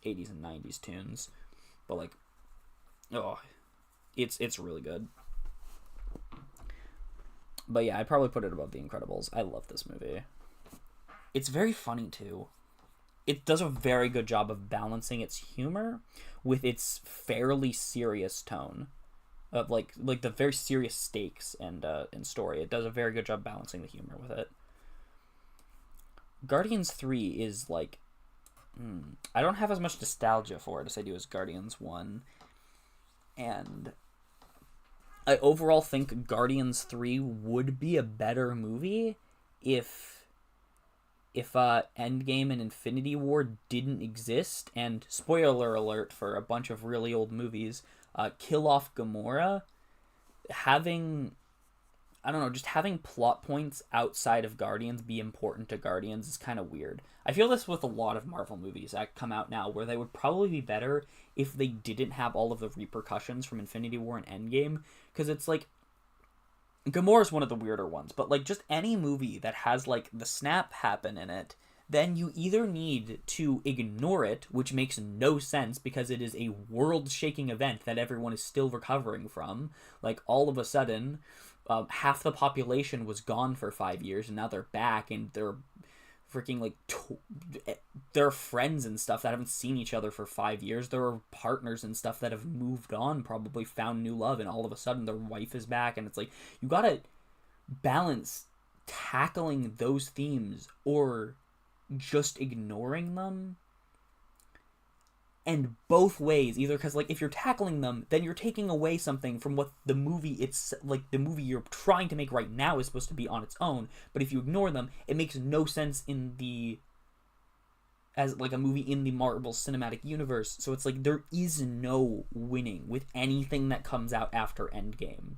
80s and 90s tunes. But like, oh, it's really good. But yeah, I'd probably put it above The Incredibles. I love this movie. It's very funny too. It does a very good job of balancing its humor with its fairly serious tone. of like the very serious stakes and story. It does a very good job balancing the humor with it. Guardians 3 is like, I don't have as much nostalgia for it as I do as Guardians 1, and I overall think Guardians 3 would be a better movie if Endgame and Infinity War didn't exist, and spoiler alert for a bunch of really old movies, kill off Gamora. Just having plot points outside of Guardians be important to Guardians is kind of weird. I feel this with a lot of Marvel movies that come out now, where they would probably be better if they didn't have all of the repercussions from Infinity War and Endgame, because it's like, Gamora's one of the weirder ones, but like just any movie that has like the snap happen in it, then you either need to ignore it, which makes no sense because it is a world-shaking event that everyone is still recovering from. Like, all of a sudden, half the population was gone for 5 years, and now they're back, and they're freaking like they're friends and stuff that haven't seen each other for 5 years. There are partners and stuff that have moved on, probably found new love, and all of a sudden their wife is back, and it's like, you gotta balance tackling those themes or just ignoring them. And both ways, either because, like, if you're tackling them, then you're taking away something from what the movie the movie you're trying to make right now is supposed to be on its own. But if you ignore them, it makes no sense as like a movie in the Marvel Cinematic Universe. So it's like, there is no winning with anything that comes out after Endgame.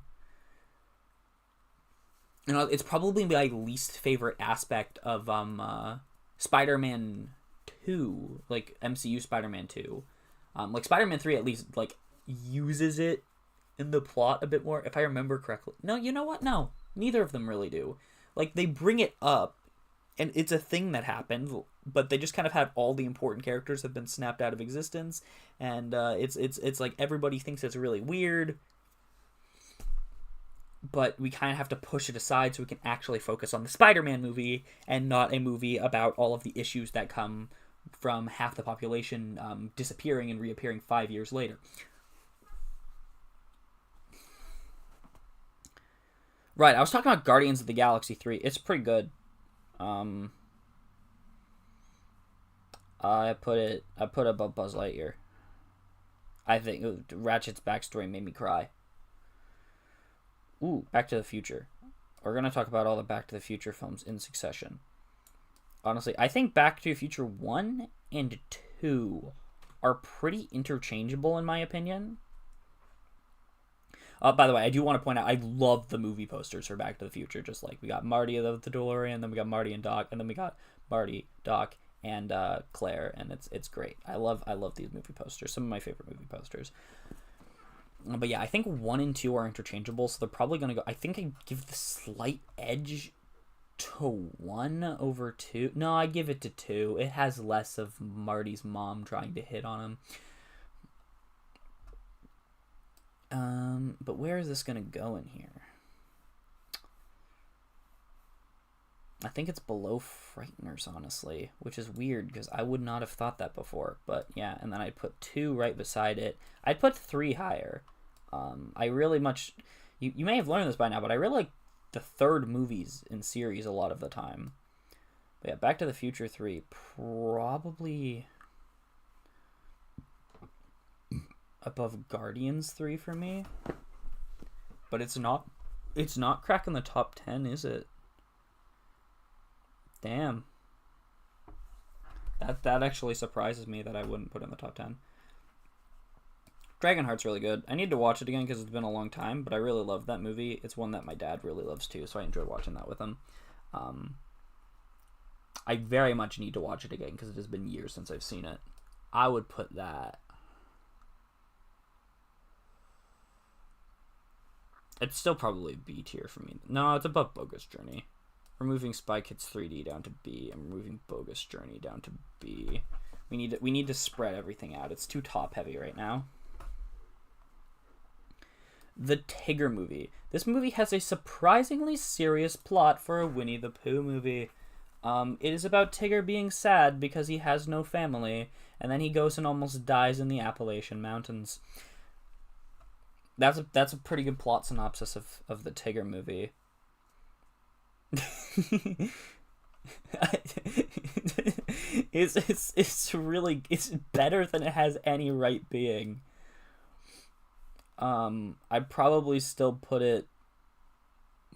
And it's probably my least favorite aspect of Spider-Man 2, like MCU Spider-Man 2. Like, Spider-Man 3 at least like uses it in the plot a bit more, if I remember correctly. No, you know what? No, neither of them really do. Like, they bring it up, and it's a thing that happened, but they just kind of have all the important characters have been snapped out of existence, and it's like everybody thinks it's really weird, but we kind of have to push it aside so we can actually focus on the Spider-Man movie and not a movie about all of the issues that come from half the population disappearing and reappearing 5 years later. Right, I was talking about Guardians of the Galaxy 3. It's pretty good. I put it above Buzz Lightyear. I think Ratchet's backstory made me cry. Ooh, Back to the Future. We're going to talk about all the Back to the Future films in succession. Honestly, I think Back to the Future 1 and 2 are pretty interchangeable in my opinion. By the way, I do want to point out, I love the movie posters for Back to the Future. Just like, we got Marty the DeLorean, then we got Marty and Doc, and then we got Marty, Doc, and Claire, and it's great. I love these movie posters. Some of my favorite movie posters. But yeah, I think 1 and 2 are interchangeable, so they're probably going to go... I think I give the slight edge to 1 over 2. No, I give it to 2. It has less of Marty's mom trying to hit on him. But where is this going to go in here? I think it's below Frighteners, honestly, which is weird because I would not have thought that before. But yeah, and then I'd put 2 right beside it. I'd put 3 higher. I really much... You may have learned this by now, but I really like the third movies in series a lot of the time. But yeah, Back to the Future 3, probably above Guardians 3 for me. But it's not cracking the top 10, is it? Damn. That actually surprises me that I wouldn't put it in the top 10. Dragonheart's really good. I need to watch it again because it's been a long time, but I really love that movie. It's one that my dad really loves too, so I enjoy watching that with him. I very much need to watch it again because it has been years since I've seen it. I would put that... It's still probably B tier for me. No, it's above Bogus Journey. Removing Spy Kids 3D down to B. I'm removing Bogus Journey down to B. We need to spread everything out. It's too top heavy right now. The Tigger movie. This movie has a surprisingly serious plot for a Winnie the Pooh movie. It is about Tigger being sad because he has no family, and then he goes and almost dies in the Appalachian Mountains. That's a pretty good plot synopsis of the Tigger movie. It's better than it has any right being. I'd probably still put it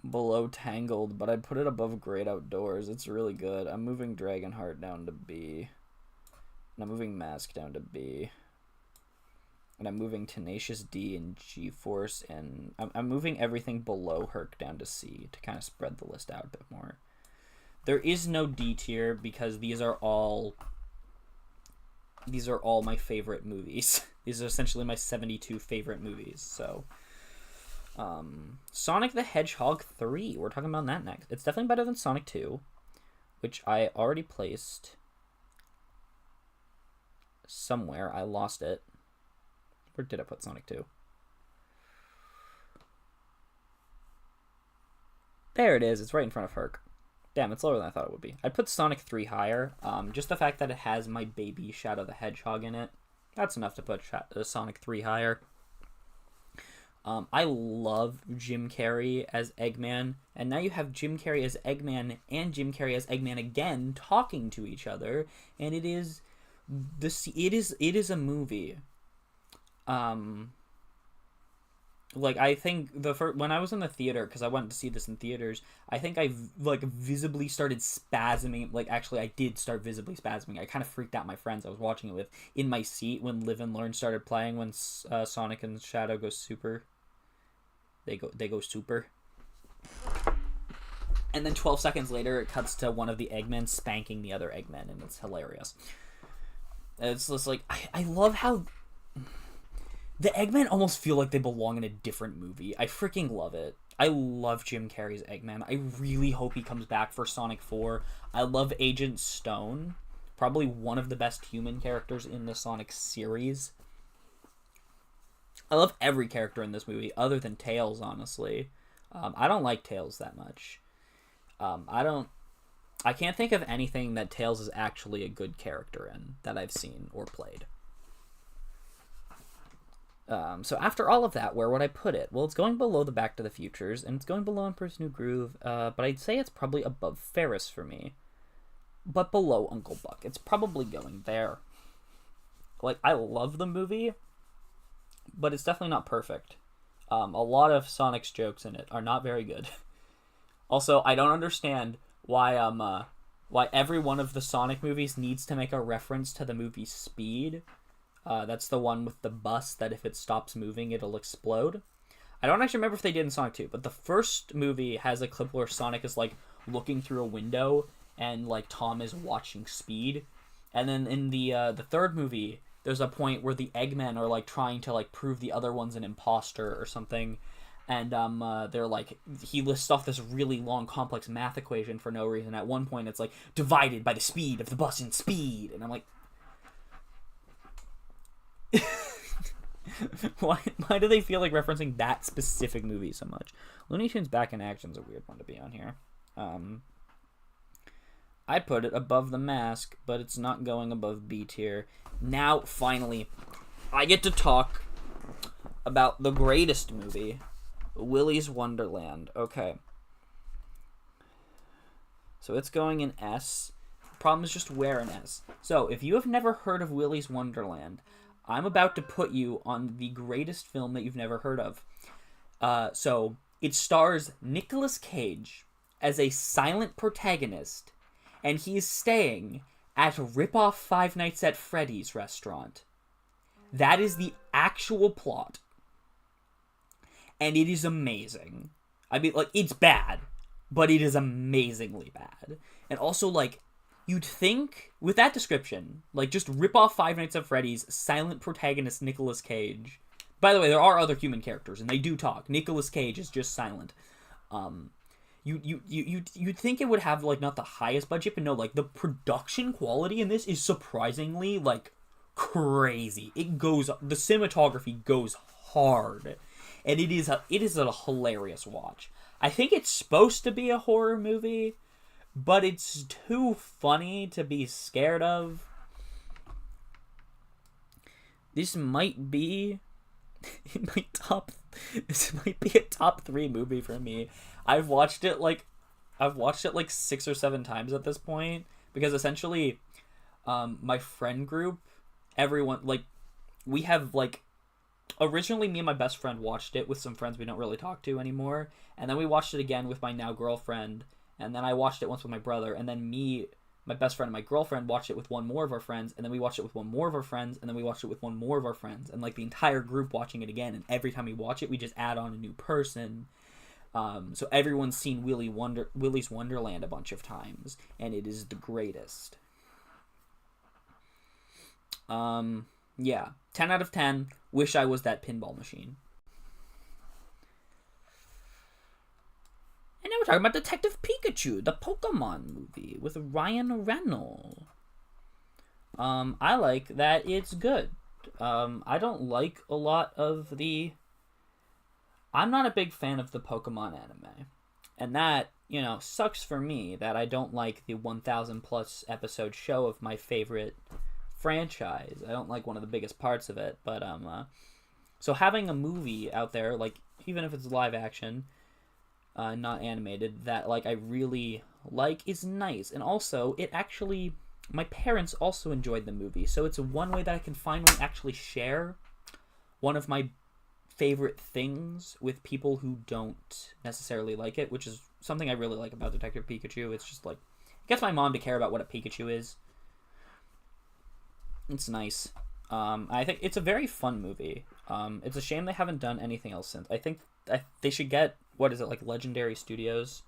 below Tangled, but I'd put it above Great Outdoors. It's really good. I'm moving Dragonheart down to B. And I'm moving Mask down to B. And I'm moving Tenacious D and G-Force, and I'm moving everything below Herc down to C to kind of spread the list out a bit more. There is no D tier because these are all my favorite movies. These are essentially my 72 favorite movies. So, Sonic the Hedgehog 3. We're talking about that next. It's definitely better than Sonic 2, which I already placed somewhere. I lost it. Where did I put Sonic 2? There it is. It's right in front of Herc. Damn, it's lower than I thought it would be. I'd put Sonic 3 higher. Just the fact that it has my baby Shadow the Hedgehog in it. That's enough to put Sonic 3 higher. I love Jim Carrey as Eggman. And now you have Jim Carrey as Eggman and Jim Carrey as Eggman again talking to each other. And it is a movie. Like, I think when I was in the theater, because I went to see this in theaters, I think I visibly started spasming. Like, actually, I did start visibly spasming. I kind of freaked out my friends I was watching it with in my seat when Live and Learn started playing. When Sonic and Shadow go super, they go super. And then 12 seconds later, it cuts to one of the Eggmen spanking the other Eggman, and it's hilarious. It's just like I love how the Eggmen almost feel like they belong in a different movie. I freaking love it. I love Jim Carrey's Eggman. I really hope he comes back for Sonic 4. I love Agent Stone. Probably one of the best human characters in the Sonic series. I love every character in this movie, other than Tails, honestly. I don't like Tails that much. I can't think of anything that Tails is actually a good character in that I've seen or played. So after all of that, where would I put it? Well, it's going below the Back to the Futures, and it's going below Emperor's New Groove, but I'd say it's probably above Ferris for me. But below Uncle Buck. It's probably going there. Like, I love the movie, but it's definitely not perfect. A lot of Sonic's jokes in it are not very good. Also, I don't understand why every one of the Sonic movies needs to make a reference to the movie Speed. That's the one with the bus that if it stops moving, it'll explode. I don't actually remember if they did in Sonic 2, but the first movie has a clip where Sonic is, like, looking through a window and, like, Tom is watching Speed. And then in the third movie, there's a point where the Eggmen are, like, trying to, like, prove the other one's an imposter or something. And they're like, he lists off this really long, complex math equation for no reason. At one point, it's like, divided by the speed of the bus in Speed. And I'm like, why do they feel like referencing that specific movie so much? Looney Tunes Back in Action's a weird one to be on here. I put it above The Mask, but it's not going above B tier. Now, finally, I get to talk about the greatest movie, Willy's Wonderland. Okay. So it's going in S. The problem is just where in S. So, if you have never heard of Willy's Wonderland, I'm about to put you on the greatest film that you've never heard of. So, it stars Nicolas Cage as a silent protagonist, and he is staying at Rip-Off Five Nights at Freddy's restaurant. That is the actual plot. And it is amazing. I mean, like, it's bad, but it is amazingly bad. And also, like, you'd think, with that description, like, just rip off Five Nights at Freddy's, silent protagonist Nicolas Cage. By the way, there are other human characters, and they do talk. Nicolas Cage is just silent. You'd think it would have, like, not the highest budget, but no, like, the production quality in this is surprisingly, like, crazy. The cinematography goes hard. And it is a hilarious watch. I think it's supposed to be a horror movie, but it's too funny to be scared of. This might be in my top. This might be a top 3 movie for me. I've watched it like 6 or 7 times at this point because essentially, my friend group, everyone like, we have like, originally me and my best friend watched it with some friends we don't really talk to anymore, and then we watched it again with my now girlfriend, and then I watched it once with my brother, and then me, my best friend, and my girlfriend watched it with one more of our friends, and then we watched it with one more of our friends, and then we watched it with one more of our friends, and like the entire group watching it again. And every time we watch it, we just add on a new person. So everyone's seen Willy's Wonderland a bunch of times, and it is the greatest. Yeah, 10 out of 10. Wish I was that pinball machine. And now we're talking about Detective Pikachu, the Pokemon movie with Ryan Reynolds. I like that it's good. I don't like a lot of the... I'm not a big fan of the Pokemon anime. And that, sucks for me that I don't like the 1,000 plus episode show of my favorite franchise. I don't like one of the biggest parts of it, but so having a movie out there, like, even if it's live action, not animated, that like I really like is nice. And also, it actually, my parents also enjoyed the movie, so it's one way that I can finally actually share one of my favorite things with people who don't necessarily like it, which is something I really like about Detective Pikachu. It's just like, it gets my mom to care about what a Pikachu is. It's nice. I think it's a very fun movie. It's a shame they haven't done anything else since. I think they should get, what is it, like Legendary Studios?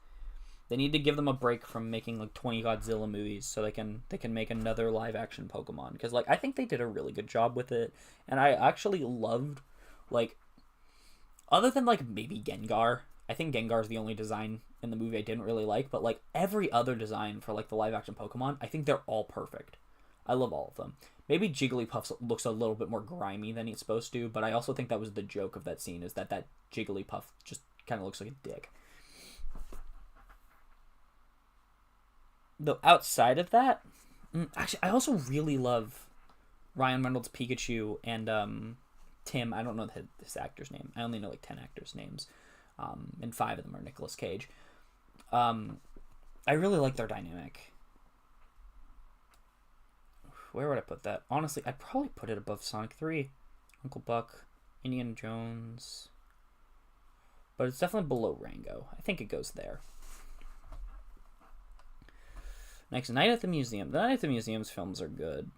They need to give them a break from making like 20 Godzilla movies so they can make another live action Pokemon, because like I think they did a really good job with it, and I actually loved, like, other than like maybe Gengar. I think Gengar is the only design in the movie I didn't really like, but like every other design for like the live action Pokemon, I think they're all perfect. I love all of them. Maybe Jigglypuff looks a little bit more grimy than he's supposed to, but I also think that was the joke of that scene, is that Jigglypuff just kind of looks like a dick. Though outside of that, actually, I also really love Ryan Reynolds' Pikachu and Tim. I don't know this actor's name. I only know like 10 actors' names, and 5 of them are Nicolas Cage. I really like their dynamic. Where would I put that? Honestly, I'd probably put it above Sonic 3, Uncle Buck, Indiana Jones. But it's definitely below Rango. I think it goes there. Next, Night at the Museum. The Night at the Museum's films are good.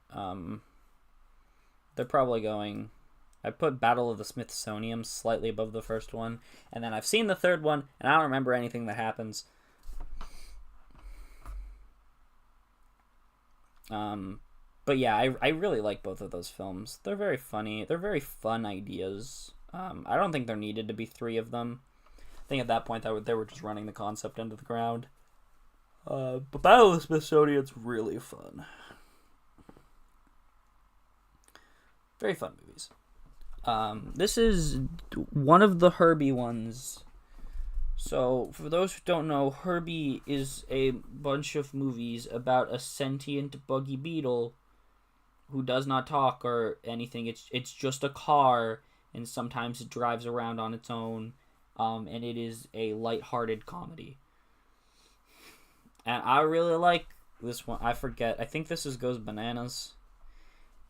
They're probably going... I put Battle of the Smithsonian slightly above the first one. And then I've seen the third one, and I don't remember anything that happens. But yeah, I really like both of those films. They're very funny. They're very fun ideas. I don't think there needed to be 3 of them. I think at that point they were just running the concept into the ground. But Battle of the Smithsonian's really fun. Very fun movies. This is one of the Herbie ones. So, for those who don't know, Herbie is a bunch of movies about a sentient buggy beetle who does not talk or anything. It's just a car, and sometimes it drives around on its own, and it is a lighthearted comedy. And I really like this one. I forget. I think this is Goes Bananas.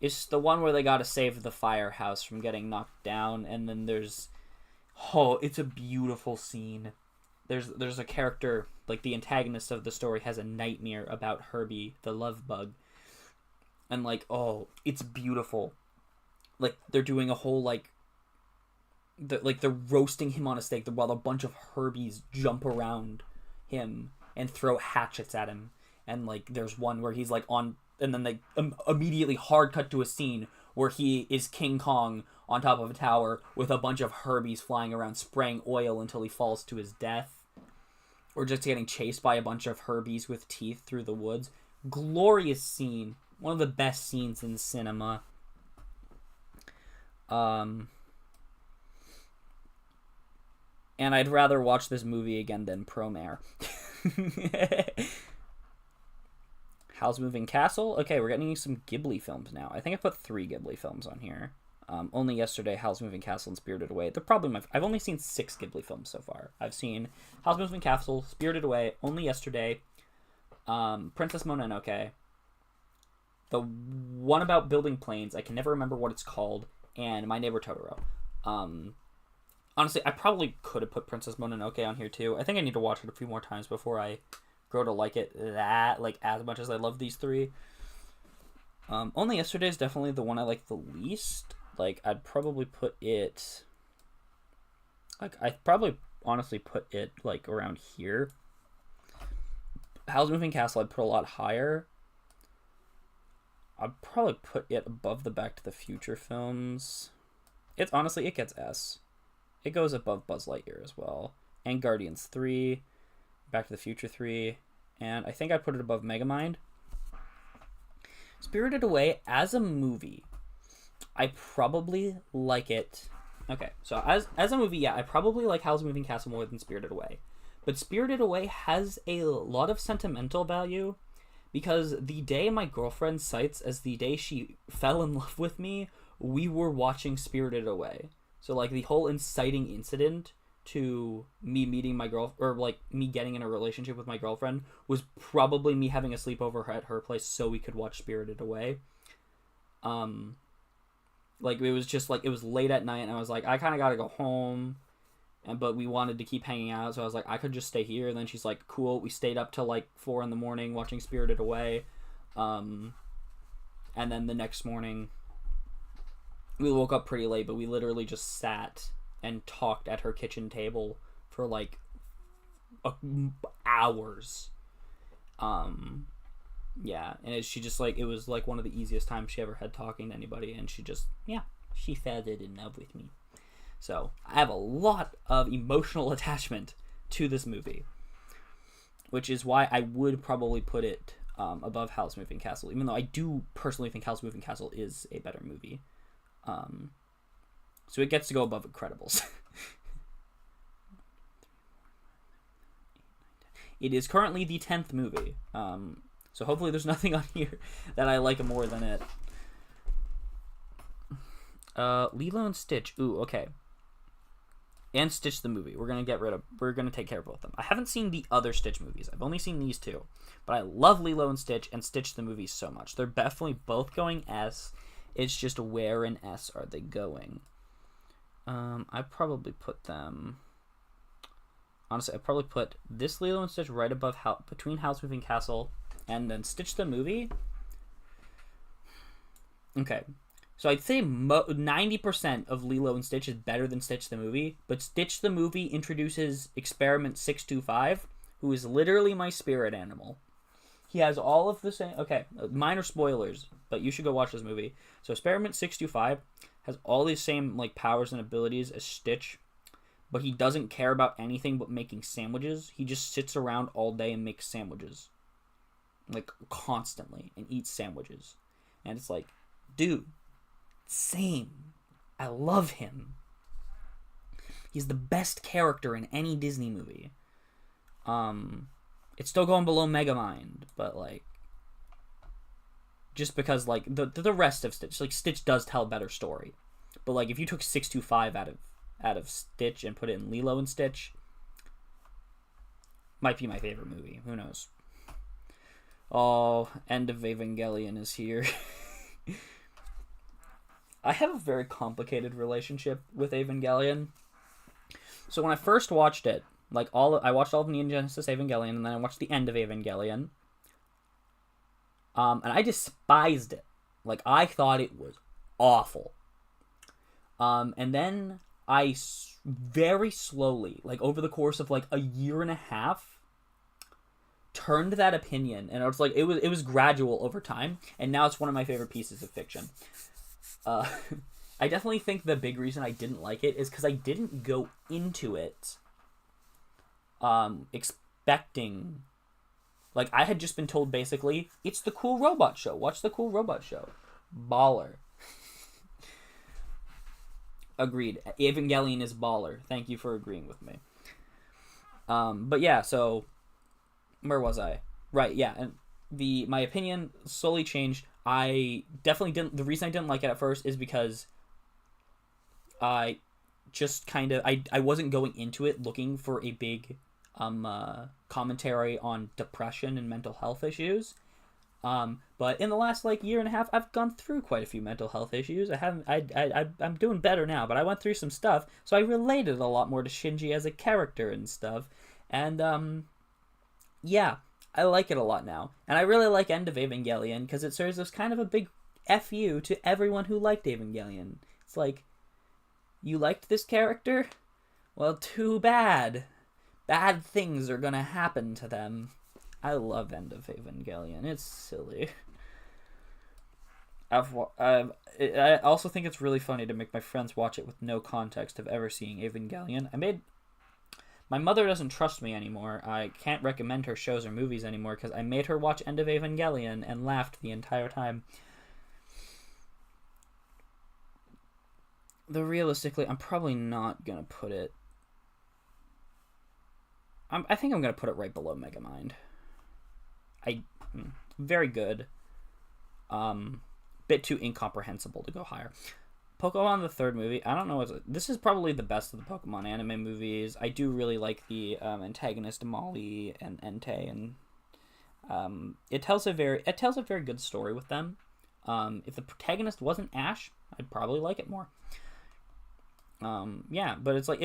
It's the one where they gotta save the firehouse from getting knocked down, and then there's... Oh, it's a beautiful scene. There's a character, like the antagonist of the story has a nightmare about Herbie, the love bug. And like, oh, it's beautiful. Like, they're doing a whole, like... they're roasting him on a stake while a bunch of Herbies jump around him and throw hatchets at him. And like, there's one where he's like on... And then they immediately hard cut to a scene where he is King Kong on top of a tower with a bunch of Herbies flying around spraying oil until he falls to his death. Or just getting chased by a bunch of Herbies with teeth through the woods. Glorious scene. One of the best scenes in cinema. And I'd rather watch this movie again than Promare. Howl's Moving Castle? Okay, we're getting some Ghibli films now. I think I put 3 Ghibli films on here. Only Yesterday, Howl's Moving Castle, and Spirited Away. They're probably I've only seen 6 Ghibli films so far. I've seen Howl's Moving Castle, Spirited Away, Only Yesterday, Princess Mononoke, the one about building planes, I can never remember what it's called, and My Neighbor Totoro. Honestly, I probably could have put Princess Mononoke on here too. I think I need to watch it a few more times before I grow to like it as much as I love these 3. Only Yesterday is definitely the one I like the least. Like, I'd probably put it... Like, I'd probably honestly put it, like, around here. Howl's Moving Castle I'd put a lot higher. I'd probably put it above the Back to the Future films. It gets S. It goes above Buzz Lightyear as well. And Guardians 3, Back to the Future 3, and I think I'd put it above Megamind. Spirited Away, as a movie, I probably like it. Okay, so as a movie, yeah, I probably like Howl's Moving Castle more than Spirited Away. But Spirited Away has a lot of sentimental value because the day my girlfriend cites as the day she fell in love with me, we were watching Spirited Away. So, like, the whole inciting incident to me meeting my me getting in a relationship with my girlfriend was probably me having a sleepover at her place so we could watch Spirited Away. Like, it was just, like, it was late at night, and I was like, I kind of gotta go home, but we wanted to keep hanging out, so I was like, I could just stay here, and then she's like, cool, we stayed up till, like, 4 in the morning watching Spirited Away, and then the next morning, we woke up pretty late, but we literally just sat and talked at her kitchen table for, like, hours. Yeah, and she just, like, it was, like, one of the easiest times she ever had talking to anybody, and she just, yeah, she fell in love with me. So, I have a lot of emotional attachment to this movie, which is why I would probably put it above Howl's Moving Castle, even though I do personally think Howl's Moving Castle is a better movie. So it gets to go above Incredibles. It is currently the 10th movie. So hopefully there's nothing on here that I like more than it. Lilo and Stitch. Ooh, okay. And Stitch the movie. We're gonna take care of both of them. I haven't seen the other Stitch movies. I've only seen these 2. But I love Lilo and Stitch the movie so much. They're definitely both going S. It's just where in S are they going? I'd probably put them... Honestly, I'd probably put this Lilo and Stitch right above between Howl's Moving Castle and then Stitch the movie. Okay. So I'd say 90% of Lilo and Stitch is better than Stitch the movie, but Stitch the movie introduces Experiment 625, who is literally my spirit animal. He has all of the same... Okay, minor spoilers, but you should go watch this movie. So Experiment 625 has all these same, like, powers and abilities as Stitch, but he doesn't care about anything but making sandwiches. He just sits around all day and makes sandwiches. Like, constantly, and eats sandwiches. And it's like, dude, same. I love him. He's the best character in any Disney movie. It's still going below Megamind, but, like, just because, like, the rest of Stitch, like, Stitch does tell a better story. But, like, if you took 625 out of Stitch and put it in Lilo and Stitch, might be my favorite movie. Who knows? Oh, End of Evangelion is here. I have a very complicated relationship with Evangelion. So when I first watched it, like, I watched all of Neon Genesis Evangelion, and then I watched the end of Evangelion. And I despised it. Like, I thought it was awful. And then I very slowly, like, over the course of, like, a year and a half, turned that opinion. And I was like, it was gradual over time. And now it's one of my favorite pieces of fiction. I definitely think the big reason I didn't like it is because I didn't go into it expecting... Like, I had just been told, basically, it's the Cool Robot Show. Watch the Cool Robot Show. Baller. Agreed. Evangelion is baller. Thank you for agreeing with me. But yeah, so... Where was I? Right, yeah. And my opinion slowly changed. I definitely didn't... The reason I didn't like it at first is because I just kind of I wasn't going into it looking for a big commentary on depression and mental health issues. But in the last like year and a half, I've gone through quite a few mental health issues. I haven't. I'm doing better now, but I went through some stuff, so I related a lot more to Shinji as a character and stuff. And yeah, I like it a lot now, and I really like End of Evangelion because it serves as kind of a big fu to everyone who liked Evangelion. It's like, you liked this character? Well, too bad. Bad things are gonna happen to them. I love End of Evangelion. It's silly. I also think it's really funny to make my friends watch it with no context of ever seeing Evangelion. My mother doesn't trust me anymore. I can't recommend her shows or movies anymore because I made her watch End of Evangelion and laughed the entire time. Though realistically, I'm probably not gonna put it. I think I'm gonna put it right below Megamind. Very good. Bit too incomprehensible to go higher. Pokemon the third movie, I don't know, this is probably the best of the Pokemon anime movies. I do really like the antagonist Molly and Entei, and it tells a very good story with them. If the protagonist wasn't Ash, I'd probably like it more. Yeah, but it's my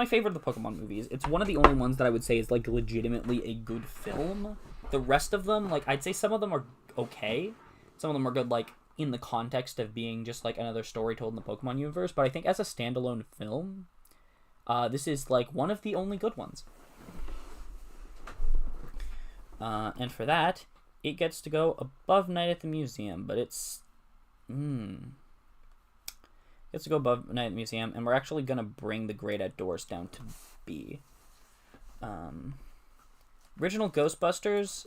favorite of the Pokemon movies. It's one of the only ones that I would say is like legitimately a good film. The rest of them, like, I'd say some of them are okay. Some of them are good, like, in the context of being just like another story told in the Pokemon universe, but I think as a standalone film, this is like one of the only good ones. And for that, it gets to go above Night at the Museum, but it's gets to go above Night at the Museum, and we're actually gonna bring The Great Outdoors down to B. Original Ghostbusters,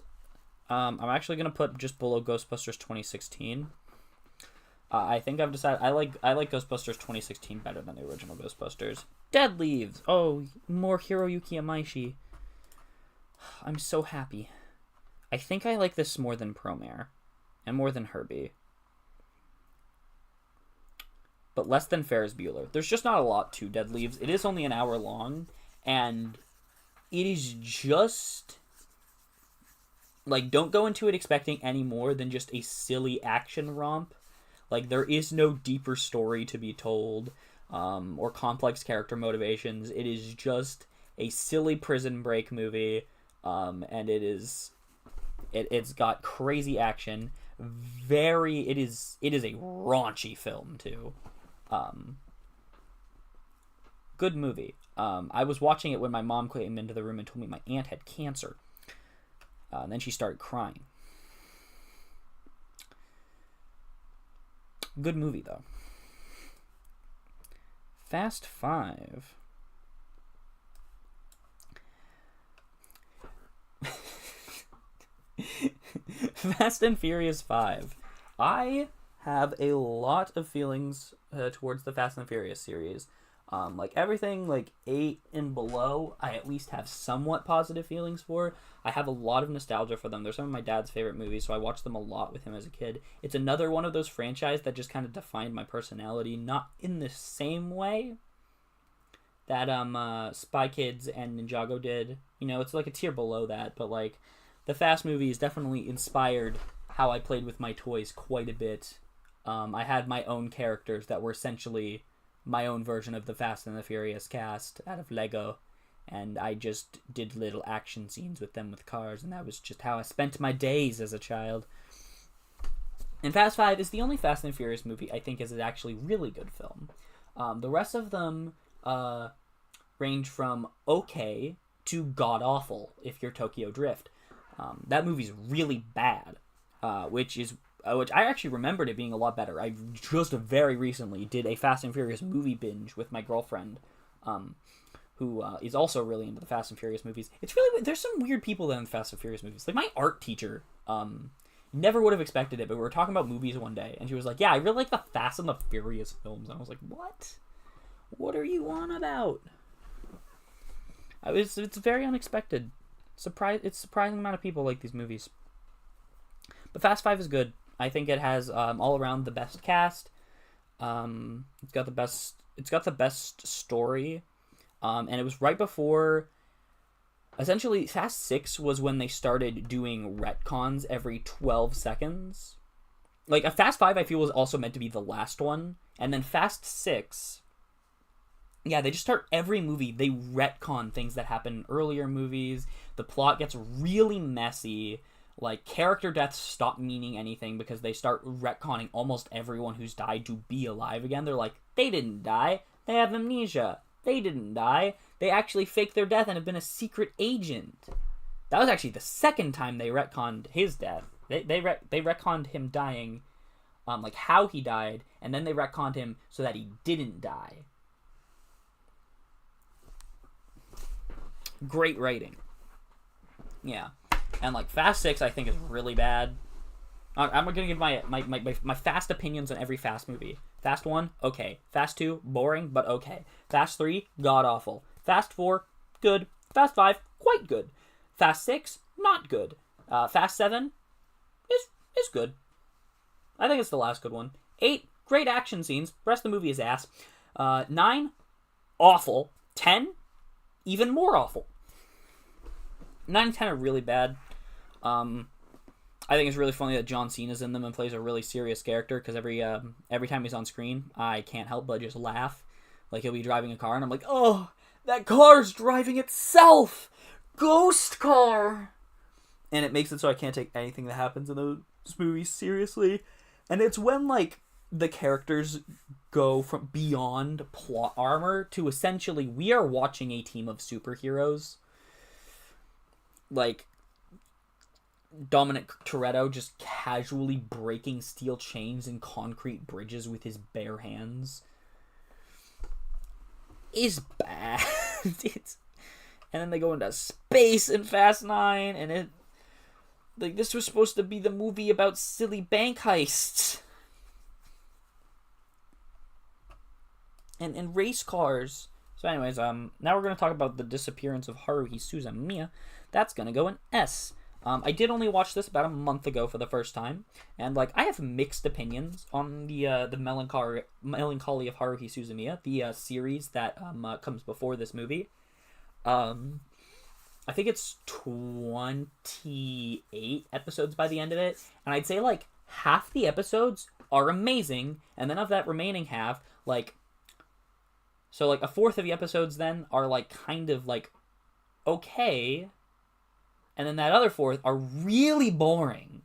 I'm actually gonna put just below Ghostbusters 2016. I think I've decided I like Ghostbusters 2016 better than the original Ghostbusters. Dead Leaves! Oh, more Hiroyuki Imaishi. I'm so happy. I think I like this more than Promare, and more than Herbie. But less than Ferris Bueller. There's just not a lot to Dead Leaves. It is only an hour long, and it is just... like, don't go into it expecting any more than just a silly action romp. Like, there is no deeper story to be told, or complex character motivations. It is just a silly prison break movie, and it's got crazy action. It is a raunchy film, too. Good movie. I was watching it when my mom came into the room and told me my aunt had cancer. And then she started crying. Good movie, though. Fast 5. Fast and Furious 5. I have a lot of feelings towards the Fast and Furious series. Like everything like 8 and below, I at least have somewhat positive feelings for. I have a lot of nostalgia for them. They're some of my dad's favorite movies, so I watched them a lot with him as a kid. It's another one of those franchises that just kind of defined my personality, not in the same way that Spy Kids and Ninjago did. You know, it's like a tier below that, but like the Fast movies definitely inspired how I played with my toys quite a bit. I had my own characters that were essentially my own version of the Fast and the Furious cast out of Lego, and I just did little action scenes with them with cars, and that was just how I spent my days as a child. And Fast 5 is the only Fast and Furious movie I think is an actually really good film. The rest of them range from okay to god-awful if you're Tokyo Drift. That movie's really bad, which I actually remembered it being a lot better. I just very recently did a Fast and Furious movie binge with my girlfriend, who is also really into the Fast and Furious movies. It's really, there's some weird people in the Fast and Furious movies. Like my art teacher, never would have expected it, but we were talking about movies one day, and she was like, yeah, I really like the Fast and the Furious films. And I was like, what? What are you on about? It's very unexpected. It's surprising amount of people like these movies. But Fast 5 is good. I think it has all around the best cast. It's got the best. It's got the best story. And it was right before. Essentially, Fast 6 was when they started doing retcons every 12 seconds. Like, a Fast 5, I feel, was also meant to be the last one. And then Fast 6, yeah, they just start every movie, they retcon things that happen in earlier movies. The plot gets really messy. Like, character deaths stop meaning anything because they start retconning almost everyone who's died to be alive again. They're like, they didn't die. They have amnesia. They didn't die. They actually faked their death and have been a secret agent. That was actually the second time they retconned his death. They retconned him dying, like how he died, and then they retconned him so that he didn't die. Great writing. Yeah. And like Fast 6 I think is really bad. I'm gonna give my fast opinions on every Fast movie. Fast 1, okay. Fast 2, boring, but okay. Fast 3, god-awful. Fast 4, good. Fast 5, quite good. Fast 6, not good. Fast 7 is good. I think it's the last good one. 8, great action scenes. The rest of the movie is ass. 9, awful. 10, even more awful. 9 and 10 are really bad. I think it's really funny that John Cena's in them and plays a really serious character, because every time he's on screen, I can't help but just laugh. Like, he'll be driving a car, and I'm like, oh, that car's driving itself! Ghost car! And it makes it so I can't take anything that happens in those movies seriously. And it's when, like, the characters go from beyond plot armor to essentially, we are watching a team of superheroes. Like, Dominic Toretto just casually breaking steel chains and concrete bridges with his bare hands is bad. And then they go into space in Fast 9, and this was supposed to be the movie about silly bank heists and race cars. So anyways, now we're going to talk about the disappearance of Haruhi Suzumiya. That's going to go in S. I did only watch this about a month ago for the first time, and like I have mixed opinions on the Melancholy of Haruhi Suzumiya, the series that comes before this movie. I think it's 28 episodes by the end of it, and I'd say like half the episodes are amazing, and then of that remaining half, like a fourth of the episodes then are like kind of like okay. And then that other fourth are really boring.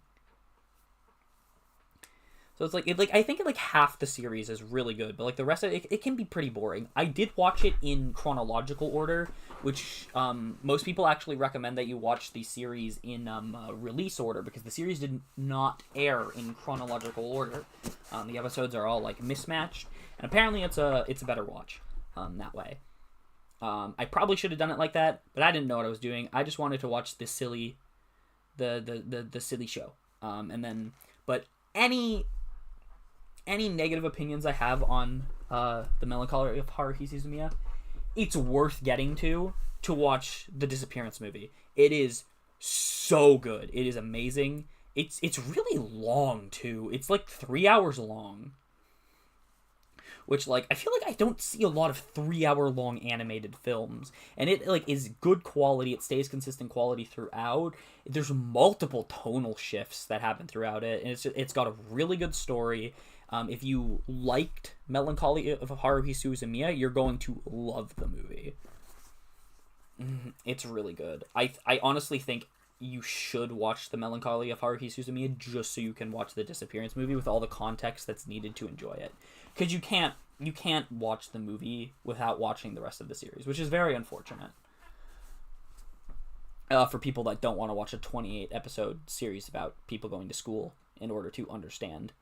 So it's like I think like half the series is really good, but like the rest of it can be pretty boring. I did watch it in chronological order, which most people actually recommend that you watch the series in release order, because the series did not air in chronological order. The episodes are all like mismatched, and apparently it's a better watch that way. I probably should have done it like that, but I didn't know what I was doing. I just wanted to watch the silly show. But any negative opinions I have on the Melancholy of Haruhi Suzumiya, it's worth getting to watch the Disappearance movie. It is so good. It is amazing. It's really long too. It's like 3 hours long. Which, like, I feel like I don't see a lot of 3-hour-long animated films. And it, like, is good quality. It stays consistent quality throughout. There's multiple tonal shifts that happen throughout it. And it's got a really good story. If you liked Melancholy of Haruhi Suzumiya, you're going to love the movie. It's really good. I honestly think you should watch the Melancholy of Haruhi Suzumiya just so you can watch the Disappearance movie with all the context that's needed to enjoy it. Because you can't watch the movie without watching the rest of the series, which is very unfortunate. For people that don't want to watch a 28-episode series about people going to school in order to understand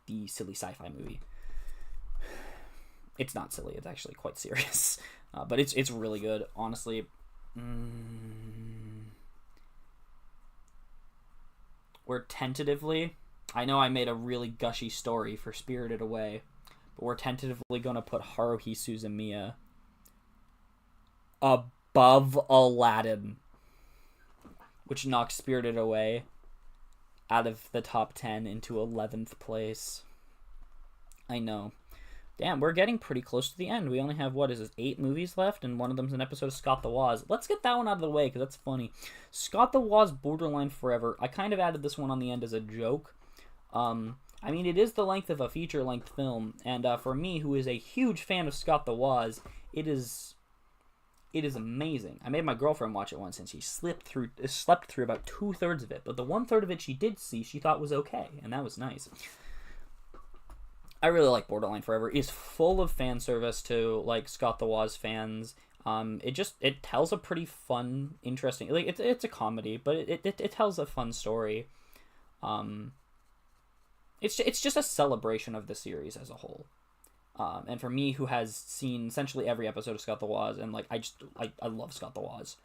the silly sci-fi movie. It's not silly, it's actually quite serious. But it's really good, honestly. We're tentatively... I know I made a really gushy story for Spirited Away, but we're tentatively going to put Haruhi Suzumiya above Aladdin, which knocks Spirited Away out of the top 10 into 11th place. I know. Damn, we're getting pretty close to the end. We only have, what is this, 8 movies left, and one of them's an episode of Scott the Woz. Let's get that one out of the way, because that's funny. Scott the Woz Borderline Forever. I kind of added this one on the end as a joke. I mean, it is the length of a feature-length film, and for me, who is a huge fan of Scott the Woz, it is amazing. I made my girlfriend watch it once, and she slept through about 2/3 of it, but the 1/3 of it she did see, she thought was okay, and that was nice. I really like Borderline Forever. It's full of fan service to like Scott the Woz fans. It tells a pretty fun, interesting, like it's a comedy, but it tells a fun story. It's just a celebration of the series as a whole. And for me, who has seen essentially every episode of Scott the Woz, and like I love Scott the Woz.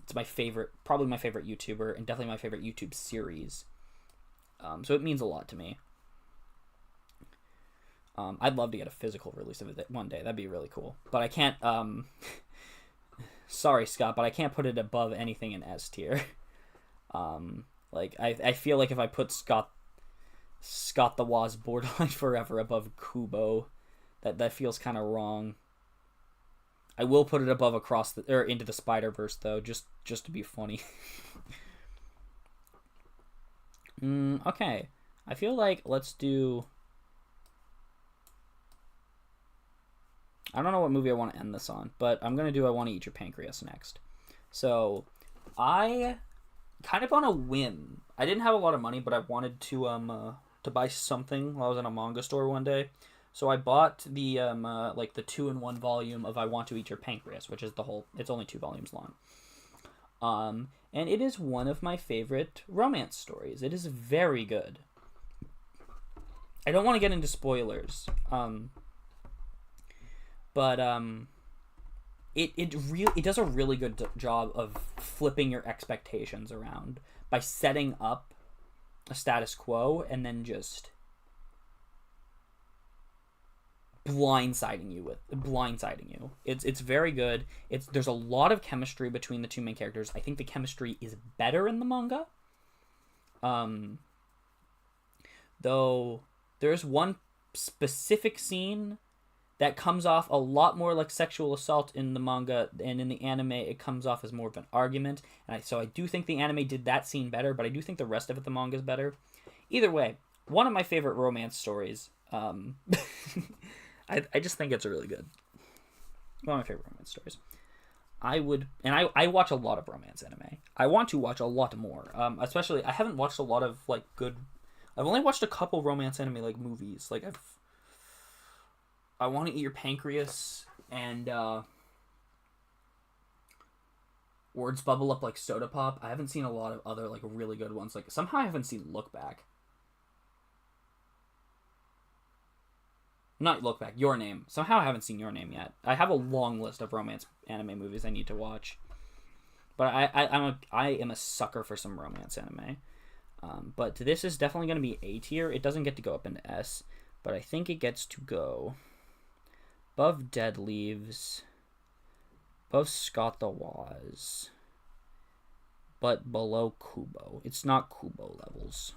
It's my favorite, probably my favorite YouTuber, and definitely my favorite YouTube series. So it means a lot to me. I'd love to get a physical release of it one day. That'd be really cool. But I can't, sorry, Scott, but I can't put it above anything in S tier. I feel like if I put Scott the Woz Borderline Forever above Kubo, that feels kind of wrong. I will put it above Into the Spider-Verse, though, just to be funny. Okay. I feel like let's do... I don't know what movie I want to end this on, but I'm going to do I Want to Eat Your Pancreas next. So, I, kind of on a whim, I didn't have a lot of money, but I wanted to buy something while I was in a manga store one day. So I bought the, the 2-in-1 volume of I Want to Eat Your Pancreas, which is it's only 2 volumes long. And it is one of my favorite romance stories. It is very good. I don't want to get into spoilers, but it does a really good job of flipping your expectations around by setting up a status quo and then just blindsiding you. It's very good. There's a lot of chemistry between the two main characters. I think the chemistry is better in the manga. Though there's one specific scene that comes off a lot more like sexual assault in the manga, and in the anime it comes off as more of an argument. So I do think the anime did that scene better, but I do think the rest of it, the manga, is better. Either way, one of my favorite romance stories. I just think it's really good. One of my favorite romance stories. I watch a lot of romance anime. I want to watch a lot more. Especially, I haven't watched a lot of I've only watched a couple romance anime movies. I Want to Eat Your Pancreas and Words Bubble Up Like Soda Pop. I haven't seen a lot of other really good ones. Somehow I haven't seen Look Back. Not Look Back, Your Name. Somehow I haven't seen Your Name yet. I have a long list of romance anime movies I need to watch. But I am a sucker for some romance anime. But this is definitely going to be A tier. It doesn't get to go up into S, but I think it gets to go above Dead Leaves, above Scott the Woz, but below Kubo. It's not Kubo levels.